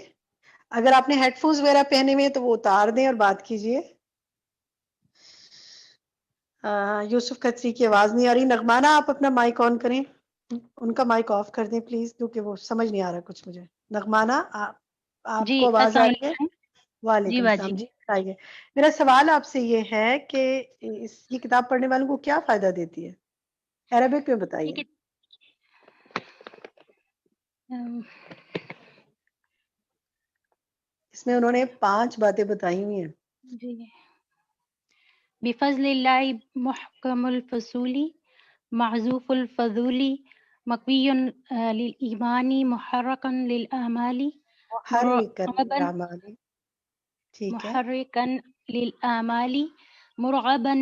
اگر آپ نے ہیڈ فونز وغیرہ پہنے ہوئے ہیں تو وہ اتار دیں اور بات کیجیے. یوسف کھتری کی آواز نہیں آ رہی. نغمانہ آپ اپنا مائک آن کریں، ان کا مائک آف کر دیں پلیز، کیونکہ وہ سمجھ نہیں آ رہا کچھ مجھے. نغمانہ آپ جی کو آواز آ السلام رہی ہے؟ علیکم. جی وعلیکم باجی. السلام. جی بتائیے. میرا سوال آپ سے یہ ہے کہ یہ کتاب پڑھنے والوں کو کیا فائدہ دیتی ہے؟ عربک میں بتائیے. ٹھیک ہے. اس میں انہوں نے 5 باتیں بتائی ہوئی ہیں. جی. بفضل اللہ محکم الفصولی معذوف الفضولی مقوی للایمانی محرکا للاعمالی محرکن مرغبا للأعمال. ٹھیک ہے. محرکا للاعمالی مرغبا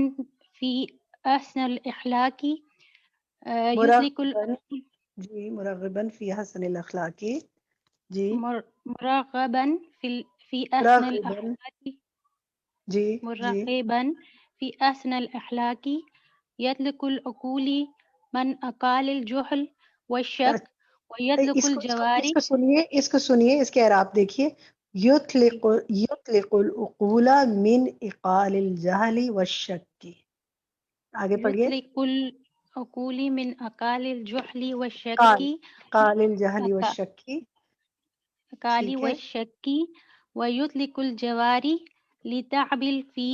فی احسن الاخلاق یطلق مرغبن، جی مرغبن فی حسن الاخلاق. جی مرغبا فی احسن مرغبن، الاخلاق جی جی. مرغبا فی احسن الاخلاق یطلق العقول من اقال الجہل والشک ویطلق الجواری. اس کو سنیے، اس کے اعراب دیکھیے. یطلق العقول من اقال الجہل والشک. آگے پڑھیے. یطلق العقول من اقال الجہل والشک قال الجہل والشک. اقال ٹھیک ہے. والشک ویطلق الجواری لتعمل فی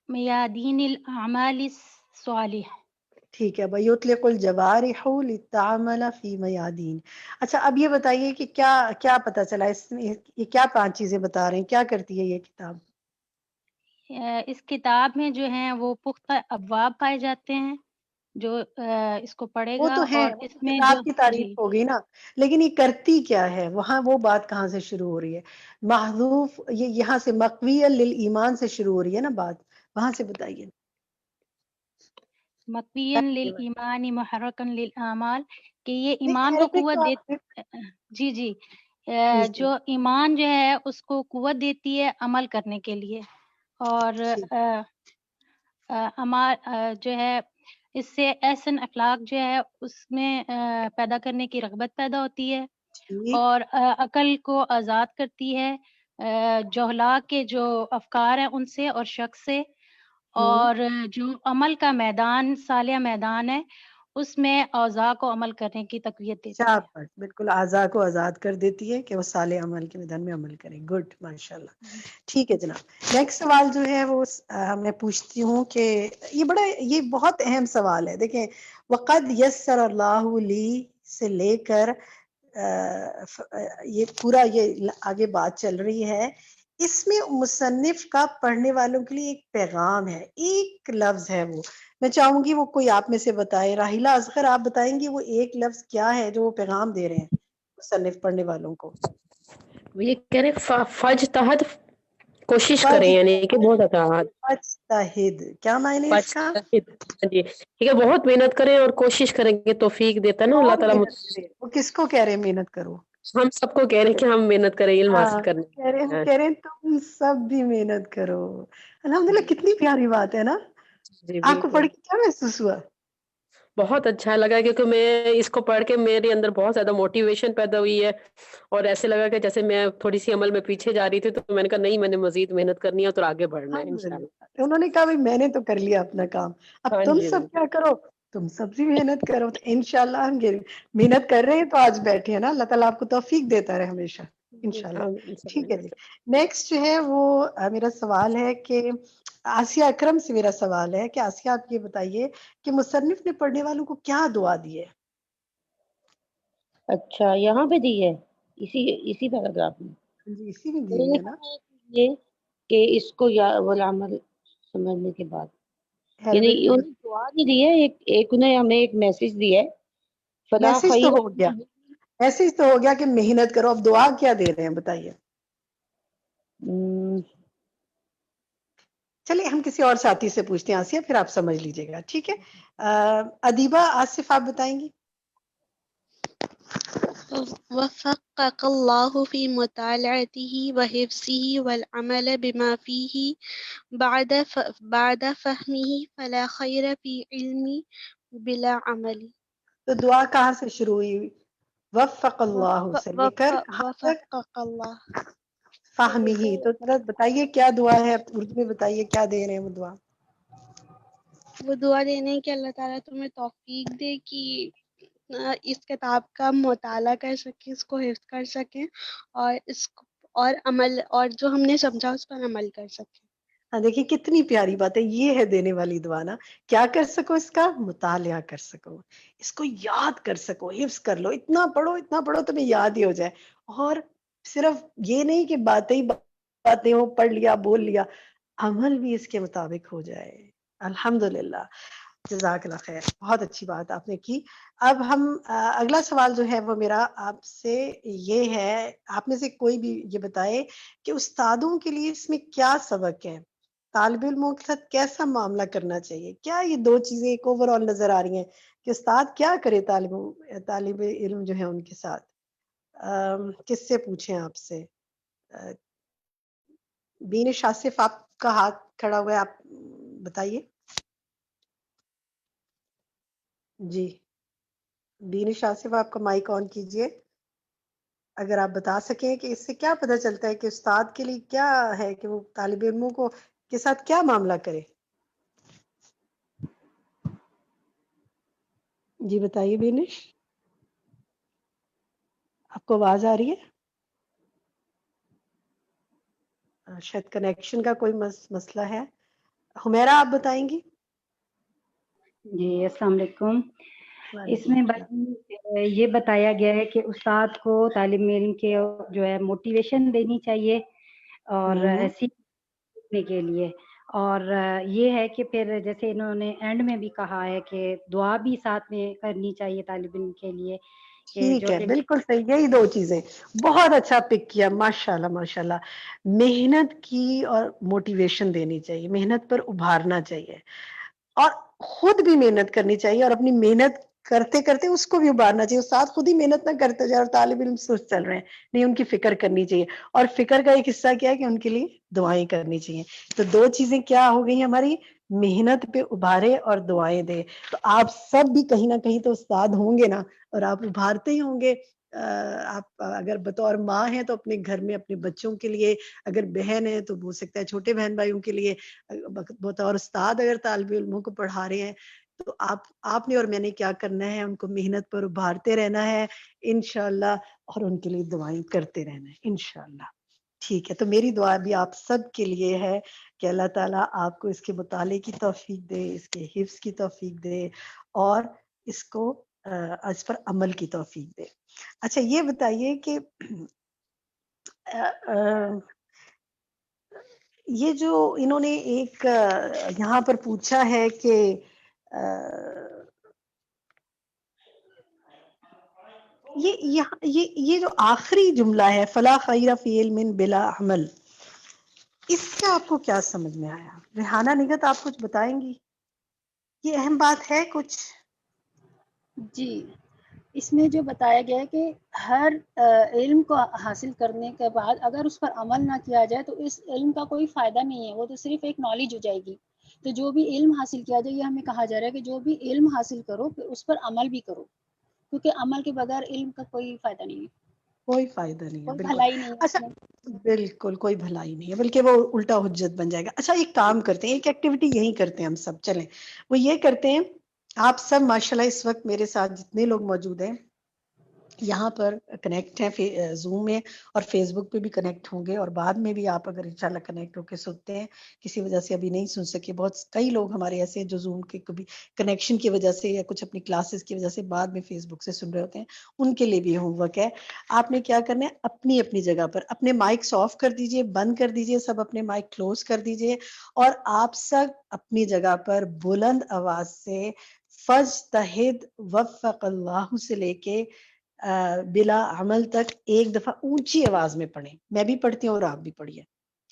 میادین الاعمال الصالح. ٹھیک ہے. وَيُطْلِقُ الْجَوَارِحُ لِلتَّعَمَلَ فِي مَيَادِينِ. اچھا اب یہ بتائیے کہ کیا پتہ چلا اس میں، یہ کیا 5 چیزیں بتا رہے ہیں، کیا کرتی ہے یہ کتاب؟ اس کتاب میں جو ہیں وہ پختہ ابواب پائے جاتے ہیں، جو اس کو پڑھے وہ گا. تو ہے، اور وہ اس تو میں جو کتاب کی تعریف جی ہو گئی نا، لیکن یہ کرتی کیا ہے؟ وہاں وہ بات کہاں سے شروع ہو رہی ہے؟ محذوف، یہ یہاں سے مقوی للایمان سے شروع ہو رہی ہے نا بات، وہاں سے بتائیے. مقوی للایمان محرکا للاعمال، کہ یہ نہیں ایمان کو عربک قوت تو آپ دیتی. جی جی. پلیز. جو ایمان جو ہے اس کو قوت دیتی ہے عمل کرنے کے لیے، اور جو ہے اس سے احسن اخلاق جو ہے اس میں پیدا کرنے کی رغبت پیدا ہوتی ہے، ٹھیک. اور عقل کو آزاد کرتی ہے جہلا کے جو افکار ہیں ان سے اور شک سے، اور جو عمل کا میدان صالح میدان ہے اس میں اوضاع کو عمل کرنے کی تقویت دیتی ہے. شاباش، بالکل اعضاء کو آزاد کر دیتی ہے کہ وہ صالح عمل کے میدان میں عمل کریں. گڈ، ماشاءاللہ. ٹھیک ہے جناب. نیکسٹ سوال جو ہے وہ میں پوچھتی ہوں کہ یہ بہت اہم سوال ہے. دیکھیں، وقد یسر اللہ لی سے لے کر یہ پورا یہ آگے بات چل رہی ہے. اس میں مصنف کا پڑھنے والوں کے لیے ایک پیغام ہے، ایک لفظ ہے. وہ میں چاہوں گی وہ کوئی آپ میں سے بتائے. راہیلہ، اصغر، آپ بتائیں گی وہ ایک لفظ کیا ہے جو وہ پیغام دے رہے ہیں مصنف پڑھنے والوں کو؟ وہ یہ کہہ رہے فجتہد، کوشش کریں، فج یعنی کہ بہت اطاعت. فجتہد، کیا معنی اس کا؟ فجتہد، جی ٹھیک ہے، بہت محنت کریں اور کوشش کریں گے، توفیق دیتا ہے نا اللہ کون تعالیٰ. محنت کرے؟ وہ کس کو کہہ رہے ہیں محنت کرو؟ ہم سب کو کہہ رہے ہیں کہ ہم محنت کریں علم حاصل کرنے کی. کہہ رہے ہیں تم سب بھی محنت کرو. الحمدللہ، کتنی پیاری بات ہے نا. جی آپ کو پڑھ بالکل، کے کیا محسوس ہوا؟ بہت اچھا لگا، کیونکہ میں اس کو پڑھ کے میرے اندر بہت زیادہ موٹیویشن پیدا ہوئی ہے، اور ایسے لگا کہ جیسے میں تھوڑی سی عمل میں پیچھے جا رہی تھی، تو میں نے کہا نہیں، میں نے مزید محنت کرنی ہے اور آگے بڑھنا ہے انشاءاللہ. الحمدللہ، انہوں نے کہا بھی میں نے تو کر لیا اپنا کام، اب ہاں تم جی سب بالکل. کیا کرو؟ تم سب بھی محنت کرو. تو انشاءاللہ ہم محنت کر رہے ہیں تو آج بیٹھے ہیں نا. اللہ تعالیٰ آپ کو توفیق دیتا رہے ہمیشہ انشاءاللہ. ہاں ٹھیک ہے انشاءاللہ. جی. نیکسٹ جو ہے وہ میرا سوال ہے کہ آسیہ اکرم سے میرا سوال ہے کہ آسیہ، آپ یہ بتائیے کہ مصنف نے پڑھنے والوں کو کیا دعا دی ہے؟ اچھا، یہاں پہ دی ہے اسی پیراگراف میں. جی اسی میں دی میں ہوئی نے ہے نا. کہا ہے کہ یہ کہ اس کو یا والعمل سمجھنے کے بعد یعنی انہیں دعا نہیں دی ہے، ایک انہیں ہمیں ایک میسج دیا ہے، فلا میسج خیر تو ہو گیا، میسج تو ہو گیا کہ محنت کرو. اب دعا کیا دے رہے ہیں بتائیے. چلیے ہم کسی اور ساتھی سے پوچھتے ہیں آسیہ، پھر آپ سمجھ لیجیے گا. ٹھیک ہے. ادیبہ آصف آپ بتائیں گی. وفقك الله في مطالعته وحفظه والعمل بما فيه بعد فهمه فلا خير في علم بلا عمل. تو دعا کہاں سے شروع ہوئی؟ وفق اللہ سے لے کر کہاں تک؟ وفقك الله. فہمی ہی. تو ذرا بتائیے کیا دعا ہے، اردو میں بتائیے کیا دے رہے ہیں وہ دعا. وہ دعا دینے کہ اللہ تعالیٰ تمہیں توفیق دے کہ اس کتاب کا مطالعہ کر سکیں، اس کو حفظ کر سکیں، اور اس اور عمل، اور جو ہم نے سمجھا اس پر عمل کر سکیں. ہاں دیکھیے کتنی پیاری بات ہے، یہ ہے دینے والی دعا نا. کیا کر سکو؟ اس کا مطالعہ کر سکو، اس کو یاد کر سکو، حفظ کر لو. اتنا پڑھو تمہیں یاد ہی ہو جائے. اور صرف یہ نہیں کہ باتیں ہو، پڑھ لیا بول لیا، عمل بھی اس کے مطابق ہو جائے. الحمدللہ. جزاک اللہ خیر، بہت اچھی بات آپ نے کی. اب ہم اگلا سوال جو ہے وہ میرا آپ سے یہ ہے، آپ میں سے کوئی بھی یہ بتائے کہ استادوں کے لیے اس میں کیا سبق ہے، طالب علموں کے ساتھ کیسا معاملہ کرنا چاہیے. کیا یہ دو چیزیں ایک اوور آل نظر آ رہی ہیں کہ استاد کیا کرے طالب علم جو ہے ان کے ساتھ. کس سے پوچھیں آپ سے؟ بینش آصف آپ کا ہاتھ کھڑا ہوا ہے، آپ بتائیے. جی بینش آصف آپ کا مائک آن کیجئے. اگر آپ بتا سکیں کہ اس سے کیا پتہ چلتا ہے کہ استاد کے لیے کیا ہے کہ وہ طالب علموں کو کے ساتھ کیا معاملہ کرے. جی بتائیے بینش، آپ کو آواز آ رہی ہے؟ شاید کنیکشن کا کوئی مسئلہ ہے. حمیرہ آپ بتائیں گی. جی السلام علیکم. اس میں یہ بتایا گیا ہے کہ استاد کو طالب علم کے جو ہے موٹیویشن دینی چاہیے اور سیکھنے کے لیے، اور یہ ہے کہ پھر جیسے انہوں نے اینڈ میں بھی کہا ہے کہ دعا بھی ساتھ میں کرنی چاہیے طالب علم کے لیے. ٹھیک ہے، بالکل صحیح. یہی دو چیزیں. بہت اچھا پک کیا، ماشاءاللہ ماشاءاللہ. محنت کی اور موٹیویشن دینی چاہیے، محنت پر ابھارنا چاہیے، اور خود بھی محنت کرنی چاہیے، اور اپنی محنت کرتے کرتے اس کو بھی ابھارنا چاہیے. استاد خود ہی محنت نہ کرتے جائے اور طالب علم سست چل رہے ہیں، نہیں، ان کی فکر کرنی چاہیے. اور فکر کا ایک حصہ کیا ہے کہ ان کے لیے دعائیں کرنی چاہیے. تو دو چیزیں کیا ہو گئی ہماری، محنت پہ ابھارے اور دعائیں دے. تو آپ سب بھی کہیں نہ کہیں تو استاد ہوں گے نا، اور آپ ابھارتے ہی ہوں گے. آپ اگر بطور ماں ہیں تو اپنے گھر میں اپنے بچوں کے لیے، اگر بہن ہے تو ہو سکتا ہے چھوٹے بہن بھائیوں کے لیے، بطور استاد اگر طالب علموں کو پڑھا رہے ہیں تو آپ نے اور میں نے کیا کرنا ہے، ان کو محنت پر ابھارتے رہنا ہے انشاءاللہ، اور ان کے لیے دعائیں کرتے رہنا ہے انشاءاللہ. ٹھیک ہے. تو میری دعا بھی آپ سب کے لیے ہے کہ اللہ تعالیٰ آپ کو اس کے مطالعے کی توفیق دے، اس کے حفظ کی توفیق دے، اور اس کو اس پر عمل کی توفیق دے. اچھا یہ بتائیے کہ یہ جو انہوں نے ایک یہاں پر پوچھا ہے کہ یہ جو آخری جملہ ہے فلا خیر فی علم بلا عمل، اس سے آپ کو کیا سمجھ میں آیا؟ ریحانہ نگہت آپ کچھ بتائیں گی؟ یہ اہم بات ہے کچھ؟ جی، اس میں جو بتایا گیا ہے کہ ہر علم کو حاصل کرنے کے بعد اگر اس پر عمل نہ کیا جائے تو اس علم کا کوئی فائدہ نہیں ہے، وہ تو صرف ایک نالج ہو جائے گی. تو جو بھی علم حاصل کیا جائے، یہ ہمیں کہا جا رہا ہے کہ جو بھی علم حاصل کرو پھر اس پر عمل بھی کرو، کیونکہ عمل کے بغیر علم کا کوئی فائدہ نہیں ہے، کوئی فائدہ نہیں ہے. کوئی بالکل. بھلائی نہیں ہے اس اچھا میں. بالکل کوئی بھلائی نہیں ہے، بلکہ وہ الٹا حجت بن جائے گا. اچھا ایک کام کرتے ہیں، ایک ایکٹیویٹی یہی کرتے ہیں ہم سب. چلیں وہ یہ کرتے ہیں، آپ سب ماشاءاللہ اس وقت میرے ساتھ جتنے لوگ موجود ہیں یہاں پر کنیکٹ ہیں زوم میں اور فیس بک پہ بھی کنیکٹ ہوں گے، اور بعد میں بھی آپ اگر انشاءاللہ کنیکٹ ہو کے سنتے ہیں، کسی وجہ سے ابھی نہیں سن سکے، بہت کئی لوگ ہمارے ایسے ہیں جو زوم کے کبھی کنیکشن کی وجہ سے یا کچھ اپنی کلاسز کی وجہ سے بعد میں فیس بک سے سن رہے ہوتے ہیں، ان کے لیے بھی ہوم ورک ہے. آپ نے کیا کرنا ہے، اپنی اپنی جگہ پر اپنے مائکس آف کر دیجئے، بند کر دیجئے، سب اپنے مائک کلوز کر دیجئے، اور آپ سب اپنی جگہ پر بلند آواز سے فاجتہد وفق اللہ سے لے کے بلا عمل تک ایک دفعہ اونچی آواز میں پڑھیں. میں بھی پڑھتی ہوں اور آپ بھی پڑھیے.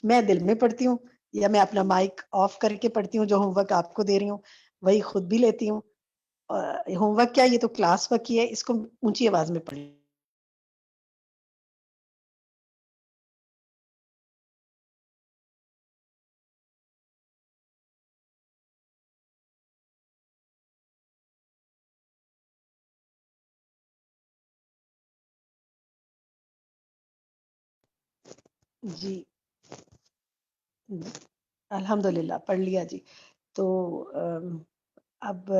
میں دل میں پڑھتی ہوں یا میں اپنا مائک آف کر کے پڑھتی ہوں، جو ہوم ورک آپ کو دے رہی ہوں وہی خود بھی لیتی ہوں. ہوم ورک کیا، یہ تو کلاس ورک ہی ہے، اس کو اونچی آواز میں پڑھیں. جی الحمدللہ پڑھ لیا جی. تو اب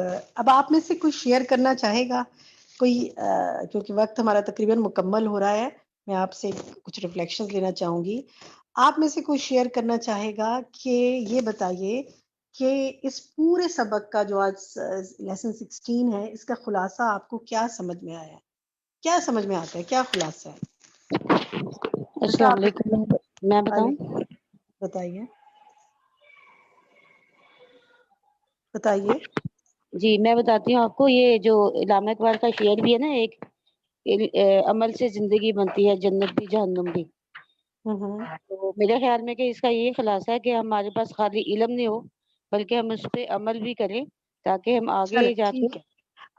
آپ میں سے کوئی شیئر کرنا چاہے گا کوئی، کیونکہ وقت ہمارا تقریباً مکمل ہو رہا ہے، میں آپ سے کچھ ریفلیکشنز لینا چاہوں گی. آپ میں سے کوئی شیئر کرنا چاہے گا کہ یہ بتائیے کہ اس پورے سبق کا جو آج لیسن 16 ہے، اس کا خلاصہ آپ کو کیا سمجھ میں آیا ہے؟ کیا سمجھ میں آتا ہے، کیا خلاصہ ہے؟ السلام علیکم. میں بتاؤں؟ بتائیے بتائیے. جی میں بتاتی ہوں آپ کو. یہ جو علامہ اقبال کا شعر بھی ہے نا، ایک عمل سے زندگی بنتی ہے جنت بھی جہنم بھی. تو میرے خیال میں کہ اس کا یہ خلاصہ ہے کہ ہمارے پاس خالی علم نہیں ہو بلکہ ہم اس پہ عمل بھی کریں تاکہ ہم آگے جا کے. ٹھیک ہے،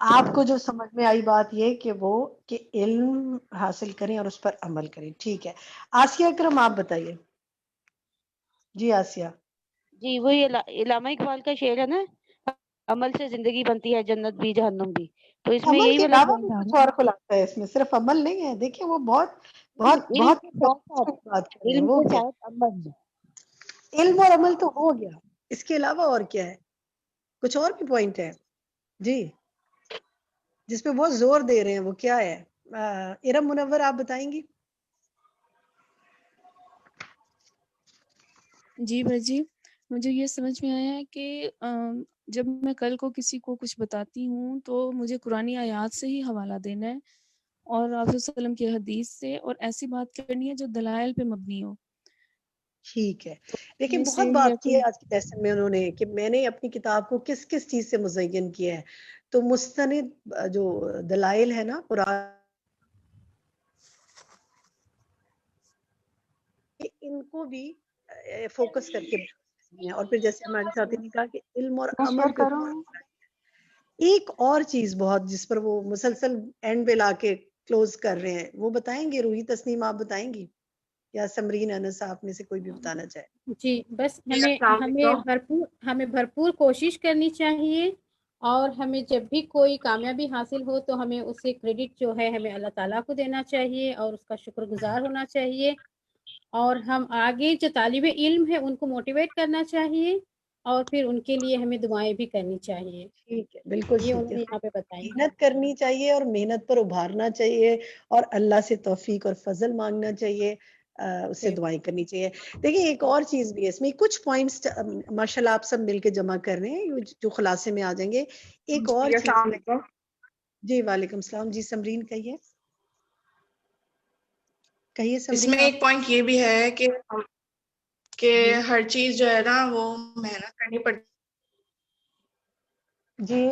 آپ کو جو سمجھ میں آئی بات یہ کہ علم حاصل کریں اور اس پر عمل کریں. ٹھیک ہے. آسیہ اکرم آپ بتائیے. جی آسیہ. جی وہی علامہ اقبال کا شعر ہے نا، عمل سے زندگی بنتی ہے جنت بھی جہنم بھی. تو اس میں عمل یہی کے والا علاوہ بھی پوائنٹ آ کچھ رہا اور خلاصہ ہے، اس میں صرف عمل نہیں ہے. دیکھیں وہ بہت ہے. بہت علم بہت کے ساتھ ساتھ بات کر رہے ہیں. علم وہ کے کیا ساتھ عمل. علم اور عمل تو ہو گیا، اس کے علاوہ اور کیا ہے؟ کچھ اور بھی پوائنٹ ہے جی جس پہ بہت زور دے رہے ہیں، وہ کیا ہے؟ ارم منور آپ بتائیں گی؟ جی بھاجی، مجھے یہ سمجھ میں آیا ہے کہ جب میں کل کو کسی کو کچھ بتاتی ہوں تو مجھے قرآنی آیات سے ہی حوالہ دینا ہے اور آپ صلی اللہ علیہ وسلم کی حدیث سے، اور ایسی بات کرنی ہے جو دلائل پہ مبنی ہو. ٹھیک ہے. لیکن سے بہت یا بات کی کوئی ہے آج کی لیسن میں انہوں نے کہ میں نے اپنی کتاب کو کس کس چیز سے مزین کیا ہے. تو مستند جو دلائل ہے نا قرآن، ان کو بھی فوکس کر کے ہیں. اور پھر جیسے ہمارے ساتھی نے کہا کہ علم اور میں عمل شیئر پہ کروں؟ ایک اور چیز بہت جس پر وہ مسلسل اینڈ پہ لا کے کلوز کر رہے ہیں، وہ بتائیں گے؟ روحی تسنیم آپ بتائیں گی یا سمرین انس آپ میں سے کوئی بھی بتانا چاہے؟ جی بس جی السلام علیکم. ہمیں بھرپور کوشش کرنی چاہیے، اور ہمیں جب بھی کوئی کامیابی حاصل ہو تو ہمیں اس سے کریڈٹ جو ہے ہمیں اللہ تعالیٰ کو دینا چاہیے اور اس کا شکر گزار ہونا چاہیے. اور ہم آگے جو طالب علم ہے ان کو موٹیویٹ کرنا چاہیے، اور پھر ان کے لیے ہمیں دعائیں بھی کرنی چاہیے. ٹھیک ہے، بالکل یہ ٹھیک انہوں ہے. نے یہاں پہ بتائی. محنت کرنی چاہیے اور محنت پر ابھارنا چاہیے اور اللہ سے توفیق اور فضل مانگنا چاہیے، اس سے دعائیں کرنی چاہیے. دیکھیں ایک اور چیز بھی ہے اس میں، کچھ پوائنٹس ماشاءاللہ آپ سب مل کے جمع کر رہے ہیں جو خلاصے میں آ جائیں گے. ایک اور جی چیز. السلام علیکم. جی وعلیکم السلام. جی سمرین کہیے اس سمرین میں آپ. ایک پوائنٹ یہ بھی ہے کہ ہر چیز جو ہے نا وہ محنت کرنی پڑتی. جی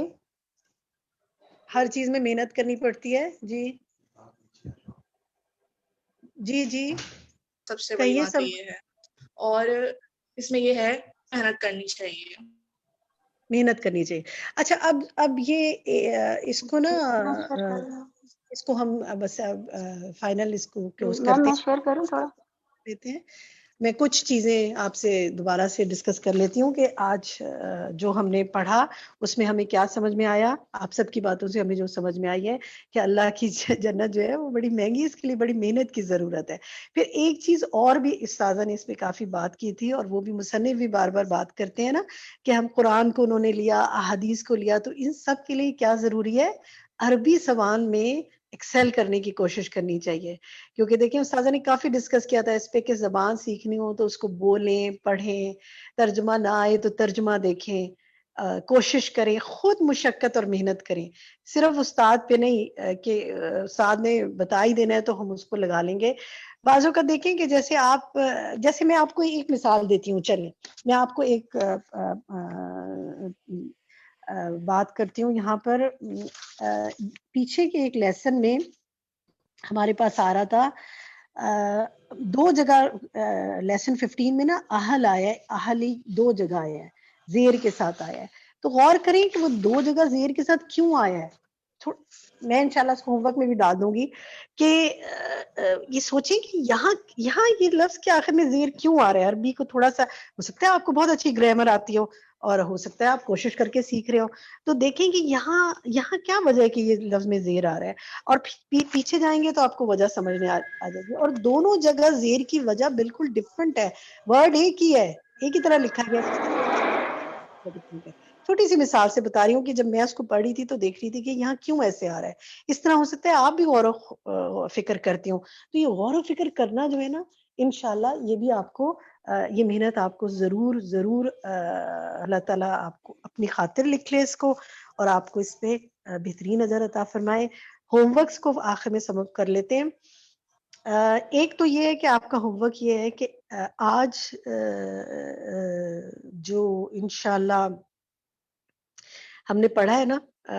ہر چیز میں محنت کرنی پڑتی ہے. جی جی جی سب سے بڑی کہیے بات تو سب. یہ ہے، اور اس میں یہ ہے محنت کرنی چاہیے. محنت کرنی چاہیے. اچھا اب یہ اس کو نا اس کو ہم بس فائنل اس کو کلوز میم کرتے میں شیئر کروں تھوڑا؟ ہیں. میں کچھ چیزیں آپ سے دوبارہ سے ڈسکس کر لیتی ہوں کہ آج جو ہم نے پڑھا اس میں ہمیں کیا سمجھ میں آیا. آپ سب کی باتوں سے ہمیں جو سمجھ میں آئی ہے کہ اللہ کی جنت جو ہے وہ بڑی مہنگی، اس کے لیے بڑی محنت کی ضرورت ہے. پھر ایک چیز اور بھی استاذہ نے اس پہ کافی بات کی تھی، اور وہ بھی مصنف بھی بار بار بات کرتے ہیں نا کہ ہم قرآن کو انہوں نے لیا، احادیث کو لیا، تو ان سب کے لیے کیا ضروری ہے؟ عربی زبان میں ایکسل کرنے کی کوشش کرنی چاہیے. کیونکہ دیکھیں استاذہ نے کافی ڈسکس کیا تھا اس پہ کہ زبان سیکھنی ہو تو اس کو بولیں پڑھیں, ترجمہ نہ آئے تو ترجمہ دیکھیں, کوشش کریں, خود مشقت اور محنت کریں. صرف استاد پہ نہیں کہ استاد نے بتا ہی دینا ہے تو ہم اس کو لگا لیں گے. بعضوں کا دیکھیں کہ جیسے میں آپ کو ایک مثال دیتی ہوں, چلیں میں آپ کو ایک بات کرتی ہوں. یہاں پر پیچھے کے ایک لیسن میں ہمارے پاس آ رہا تھا, 2 جگہ لیسن 15 میں نا اہل آیا ہے, اہلی 2 جگہ آیا ہے, زیر کے ساتھ آیا ہے. تو غور کریں کہ وہ 2 جگہ زیر کے ساتھ کیوں آیا ہے. میں انشاءاللہ اس کو ہوم ورک میں بھی ڈال دوں گی کہ یہ سوچیں کہ یہاں یہ لفظ کے آخر میں زیر کیوں آ رہا ہے. عربی کو تھوڑا سا ہو سکتا ہے آپ کو بہت اچھی گرامر آتی ہو اور ہو سکتا ہے آپ کوشش کر کے سیکھ رہے ہو, تو دیکھیں کہ یہاں کیا وجہ ہے کہ یہ لفظ میں زیر آ رہا ہے, اور پیچھے جائیں گے تو آپ کو وجہ سمجھنے آ جائے گی. اور دونوں جگہ زیر کی وجہ بالکل ڈفرنٹ ہے, ورڈ ایک ہی ہے, ایک ہی طرح لکھا گیا. چھوٹی سی مثال سے بتا رہی ہوں کہ جب میں اس کو پڑھ رہی تھی تو دیکھ رہی تھی کہ یہاں کیوں ایسے آ رہا ہے. اس طرح ہو سکتا ہے آپ بھی غور و فکر کرتی ہوں, تو یہ غور و فکر کرنا جو ہے نا انشاءاللہ یہ بھی آپ کو یہ محنت آپ کو ضرور اللہ تعالیٰ آپ کو اپنی خاطر لکھ لے اس کو, اور آپ کو اس پہ بہترین اجر عطا فرمائے. ہوم ورکس کو آخر میں سم اپ کر لیتے ہیں. ایک تو یہ ہے کہ آپ کا ہوم ورک یہ ہے کہ آج جو انشاءاللہ ہم نے پڑھا ہے نا,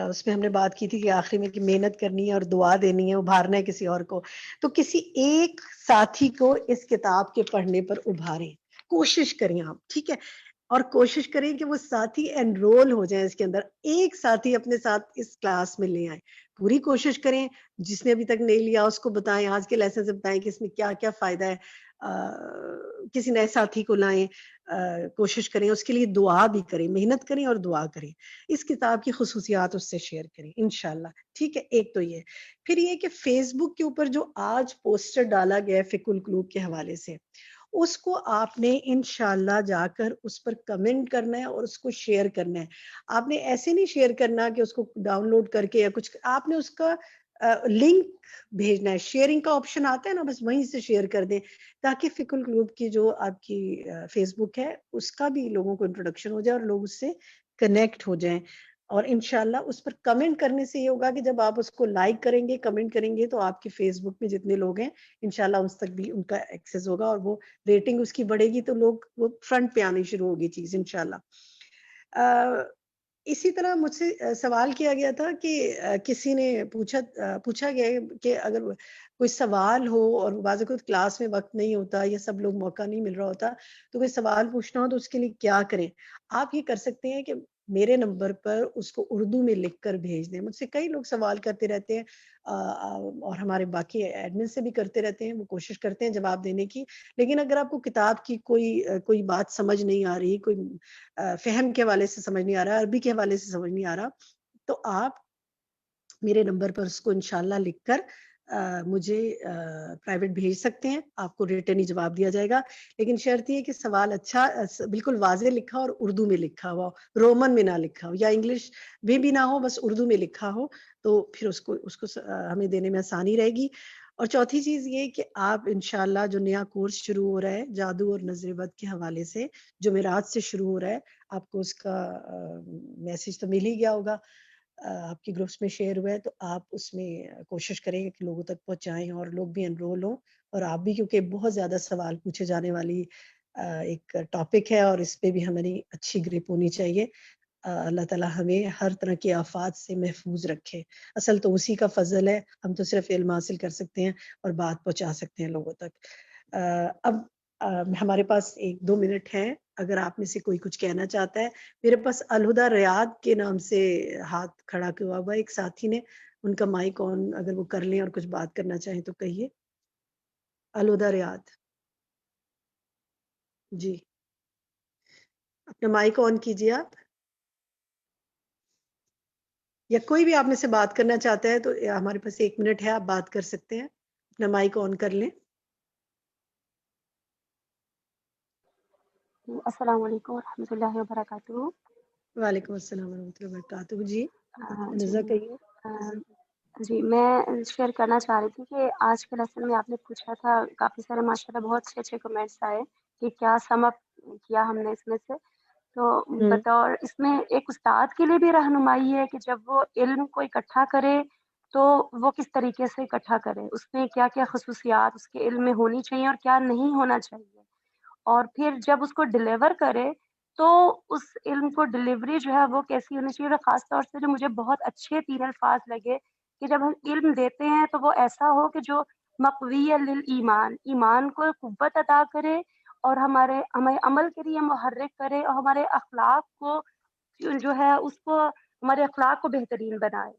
اس میں ہم نے بات کی تھی کہ آخری میں کہ محنت کرنی ہے اور دعا دینی ہے, ابھارنا ہے کسی اور کو, تو کسی ایک ساتھی کو اس کتاب کے پڑھنے پر ابھاریں, کوشش کریں آپ, ٹھیک ہے, اور کوشش کریں کہ وہ ساتھی انرول ہو جائیں اس کے اندر. ایک ساتھی اپنے ساتھ اس کلاس میں لے آئیں, پوری کوشش کریں. جس نے ابھی تک نہیں لیا اس کو بتائیں, آج کے لیسن سے بتائیں کہ اس میں کیا کیا فائدہ ہے. کسی نئے ساتھی کو لائیں, کوشش کریں, اس کے لیے دعا بھی کریں, محنت کریں اور دعا کریں. اس کتاب کی خصوصیات اس سے شیئر کریں انشاءاللہ, ٹھیک ہے. ایک تو یہ, پھر یہ کہ فیس بک کے اوپر جو آج پوسٹر ڈالا گیا ہے فقہ القلوب کے حوالے سے, اس کو آپ نے انشاءاللہ جا کر اس پر کمنٹ کرنا ہے اور اس کو شیئر کرنا ہے. آپ نے ایسے نہیں شیئر کرنا کہ اس کو ڈاؤن لوڈ کر کے یا کچھ, آپ نے اس کا لنک بھیجنا ہے. شیئرنگ کا آپشن آتا ہے نا, بس وہیں سے شیئر کر دیں تاکہ فقہ القلوب کی جو آپ کی فیس بک ہے اس کا بھی لوگوں کو انٹروڈکشن ہو جائے اور لوگ اس سے کنیکٹ ہو جائیں. اور انشاءاللہ اس پر کمنٹ کرنے سے یہ ہوگا کہ جب آپ اس کو لائک کریں گے, کمنٹ کریں گے, تو آپ کی فیس بک میں جتنے لوگ ہیں انشاءاللہ اس تک بھی ان کا ایکسیس ہوگا, اور وہ ریٹنگ اس کی بڑھے گی تو لوگ وہ فرنٹ پہ آنی شروع ہوگی چیز انشاءاللہ. اسی طرح مجھ سے سوال کیا گیا تھا کہ کسی نے پوچھا گیا کہ اگر کوئی سوال ہو اور بعض اوقات کلاس میں وقت نہیں ہوتا یا سب لوگ موقع نہیں مل رہا ہوتا, تو کوئی سوال پوچھنا ہو تو اس کے لیے کیا کریں. آپ یہ کر سکتے ہیں کہ میرے نمبر پر اس کو اردو میں لکھ کر بھیج دیں. مجھ سے کئی لوگ سوال کرتے رہتے ہیں اور ہمارے باقی ایڈمن سے بھی کرتے رہتے ہیں, وہ کوشش کرتے ہیں جواب دینے کی. لیکن اگر آپ کو کتاب کی کوئی بات سمجھ نہیں آ رہی, کوئی فہم کے حوالے سے سمجھ نہیں آ رہا, عربی کے حوالے سے سمجھ نہیں آ رہا, تو آپ میرے نمبر پر اس کو انشاءاللہ لکھ کر مجھے پرائیویٹ بھیج سکتے ہیں. آپ کو ریٹرن ہی جواب دیا جائے گا, لیکن شرط یہ کہ سوال اچھا بالکل واضح لکھا اور اردو میں لکھا ہوا, رومن میں نہ لکھا ہو یا انگلش میں بھی نہ ہو, بس اردو میں لکھا ہو, تو پھر اس کو ہمیں دینے میں آسانی رہے گی. اور چوتھی چیز یہ کہ آپ انشاءاللہ جو نیا کورس شروع ہو رہا ہے جادو اور نظر بد کے حوالے سے, جمعرات سے شروع ہو رہا ہے, آپ کو اس کا میسج تو مل ہی گیا ہوگا, آپ کے گروپس میں شیئر ہوا ہے, تو آپ اس میں کوشش کریں کہ لوگوں تک پہنچائیں اور لوگ بھی انرول ہوں, اور آپ بھی, کیونکہ بہت زیادہ سوال پوچھے جانے والی ایک ٹاپک ہے اور اس پہ بھی ہماری اچھی گرپ ہونی چاہیے. اللہ تعالیٰ ہمیں ہر طرح کی آفات سے محفوظ رکھے. اصل تو اسی کا فضل ہے, ہم تو صرف علم حاصل کر سکتے ہیں اور بات پہنچا سکتے ہیں لوگوں تک. اب ہمارے پاس 1-2 منٹ ہیں, اگر آپ میں سے کوئی کچھ کہنا چاہتا ہے. میرے پاس الہدیٰ ریاض کے نام سے ہاتھ کھڑا کیا ہوا ایک ساتھی نے, ان کا مائک آن اگر وہ کر لیں اور کچھ بات کرنا چاہیں تو کہیے. الہدیٰ ریاض جی, اپنا مائک آن کیجیے آپ, یا کوئی بھی آپ میں سے بات کرنا چاہتا ہے تو ہمارے پاس 1 منٹ ہے, آپ بات کر سکتے ہیں, اپنا مائک آن کر لیں. السلام علیکم ورحمۃ اللہ وبرکاتہ. وعلیکم السلام ورحمۃ اللہ وبرکاتہ. جی جی نظر کہیے. جی میں شیئر کرنا چاہ رہی تھی کہ آج کے لیسن میں آپ نے پوچھا تھا، کافی سارے ماشاءاللہ بہت اچھے اچھے کمنٹس آئے کہ کیا سم اپ کیا ہم نے اس میں سے. تو بطور اس میں ایک استاد کے لیے بھی رہنمائی ہے کہ جب وہ علم کو اکٹھا کرے تو وہ کس طریقے سے اکٹھا کرے، اس میں کیا کیا خصوصیات اس کے علم میں ہونی چاہیے اور کیا نہیں ہونا چاہیے، اور پھر جب اس کو ڈلیور کرے تو اس علم کو ڈلیوری جو ہے وہ کیسی ہونی چاہیے. اور خاص طور سے جو مجھے بہت اچھے 3 الفاظ لگے کہ جب ہم علم دیتے ہیں تو وہ ایسا ہو کہ جو مقوی للایمان، ایمان کو قوت عطا کرے اور ہمیں عمل کے لیے محرک کرے اور ہمارے اخلاق کو جو ہے اس کو ہمارے اخلاق کو بہترین بنائے،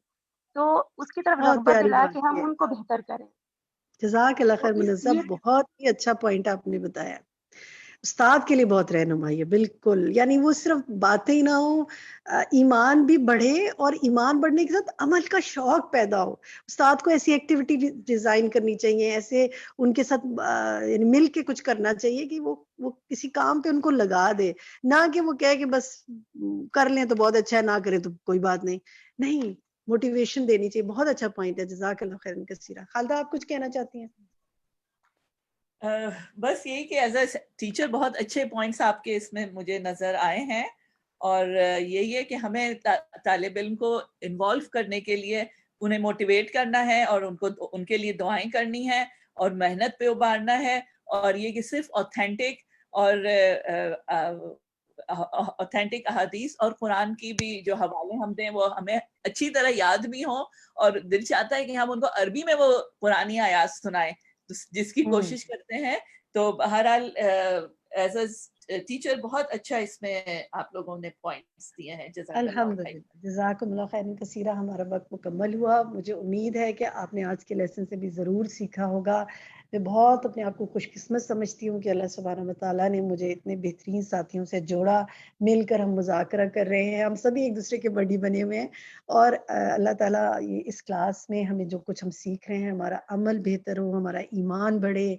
تو اس کی طرف بہت رغبت پیاری دلائے بات کہ ہم ہے. ان کو بہتر کریں. جزاک اللہ تو خیر اس منزہ، یہ بہت ہی اچھا پوائنٹ آپ نے بتایا. استاد کے لیے بہت رہنمائی ہے، بالکل. یعنی وہ صرف باتیں ہی نہ ہوں، ایمان بھی بڑھے اور ایمان بڑھنے کے ساتھ عمل کا شوق پیدا ہو. استاد کو ایسی ایکٹیویٹی ڈیزائن کرنی چاہیے، ایسے ان کے ساتھ یعنی مل کے کچھ کرنا چاہیے کہ وہ کسی کام پہ ان کو لگا دے، نہ کہ وہ کہے کہ بس کر لیں تو بہت اچھا ہے، نہ کریں تو کوئی بات نہیں. نہیں، موٹیویشن دینی چاہیے. بہت اچھا پوائنٹ ہے. جزاک اللہ خیر کثیرہ. خالدہ آپ کچھ کہنا چاہتی ہیں؟ بس یہی کہ ایز اے ٹیچر بہت اچھے پوائنٹس آپ کے اس میں مجھے نظر آئے ہیں، اور یہی ہے کہ ہمیں طالب علم کو انوالو کرنے کے لیے انہیں موٹیویٹ کرنا ہے اور ان کے لیے دعائیں کرنی ہیں اور محنت پہ ابھارنا ہے، اور یہ کہ صرف اوتھینٹک اور اوتھینٹک احادیث اور قرآن کی بھی جو حوالے ہم دیں وہ ہمیں اچھی طرح یاد بھی ہوں، اور دل چاہتا ہے کہ ہم ان کو عربی میں وہ قرآنی آیات سنائیں، جس کی کوشش کرتے ہیں. تو بہرحال ایز اے ٹیچر بہت اچھا اس میں آپ لوگوں نے پوائنٹس دیے ہیں. جزاک اللہ خیر. الحمدللہ، جزاکم اللہ خیر کثیرہ. ہمارا وقت مکمل ہوا. مجھے امید ہے کہ آپ نے آج کے لیسن سے بھی ضرور سیکھا ہوگا. میں بہت اپنے آپ کو خوش قسمت سمجھتی ہوں کہ اللہ سبحانہ وتعالیٰ نے مجھے اتنے بہترین ساتھیوں سے جوڑا. مل کر ہم مذاکرہ کر رہے ہیں، ہم سبھی ایک دوسرے کے بڈی بنے ہوئے ہیں، اور اللہ تعالیٰ اس کلاس میں ہمیں جو کچھ ہم سیکھ رہے ہیں، ہمارا عمل بہتر ہو، ہمارا ایمان بڑھے،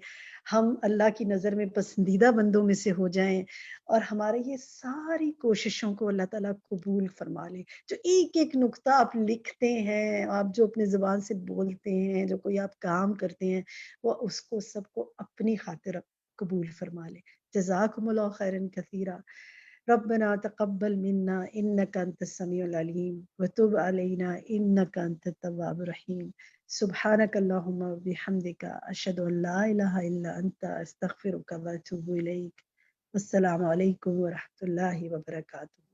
ہم اللہ کی نظر میں پسندیدہ بندوں میں سے ہو جائیں، اور ہمارے یہ ساری کوششوں کو اللہ تعالیٰ قبول فرما لے. جو ایک ایک نقطہ آپ لکھتے ہیں، آپ جو اپنے زبان سے بولتے ہیں، جو کوئی آپ کام کرتے ہیں، وہ اس کو سب کو اپنی خاطر قبول فرما لے. جزاکم اللہ خیرا کثیرا. ربنا تقبل منا انك انت السميع العليم وتب علينا انك انت التواب الرحيم. سبحانك اللهم وبحمدك اشهد ان لا اله الا انت استغفرك واتوب اليك. السلام علیکم ورحمۃ اللہ وبرکاتہ.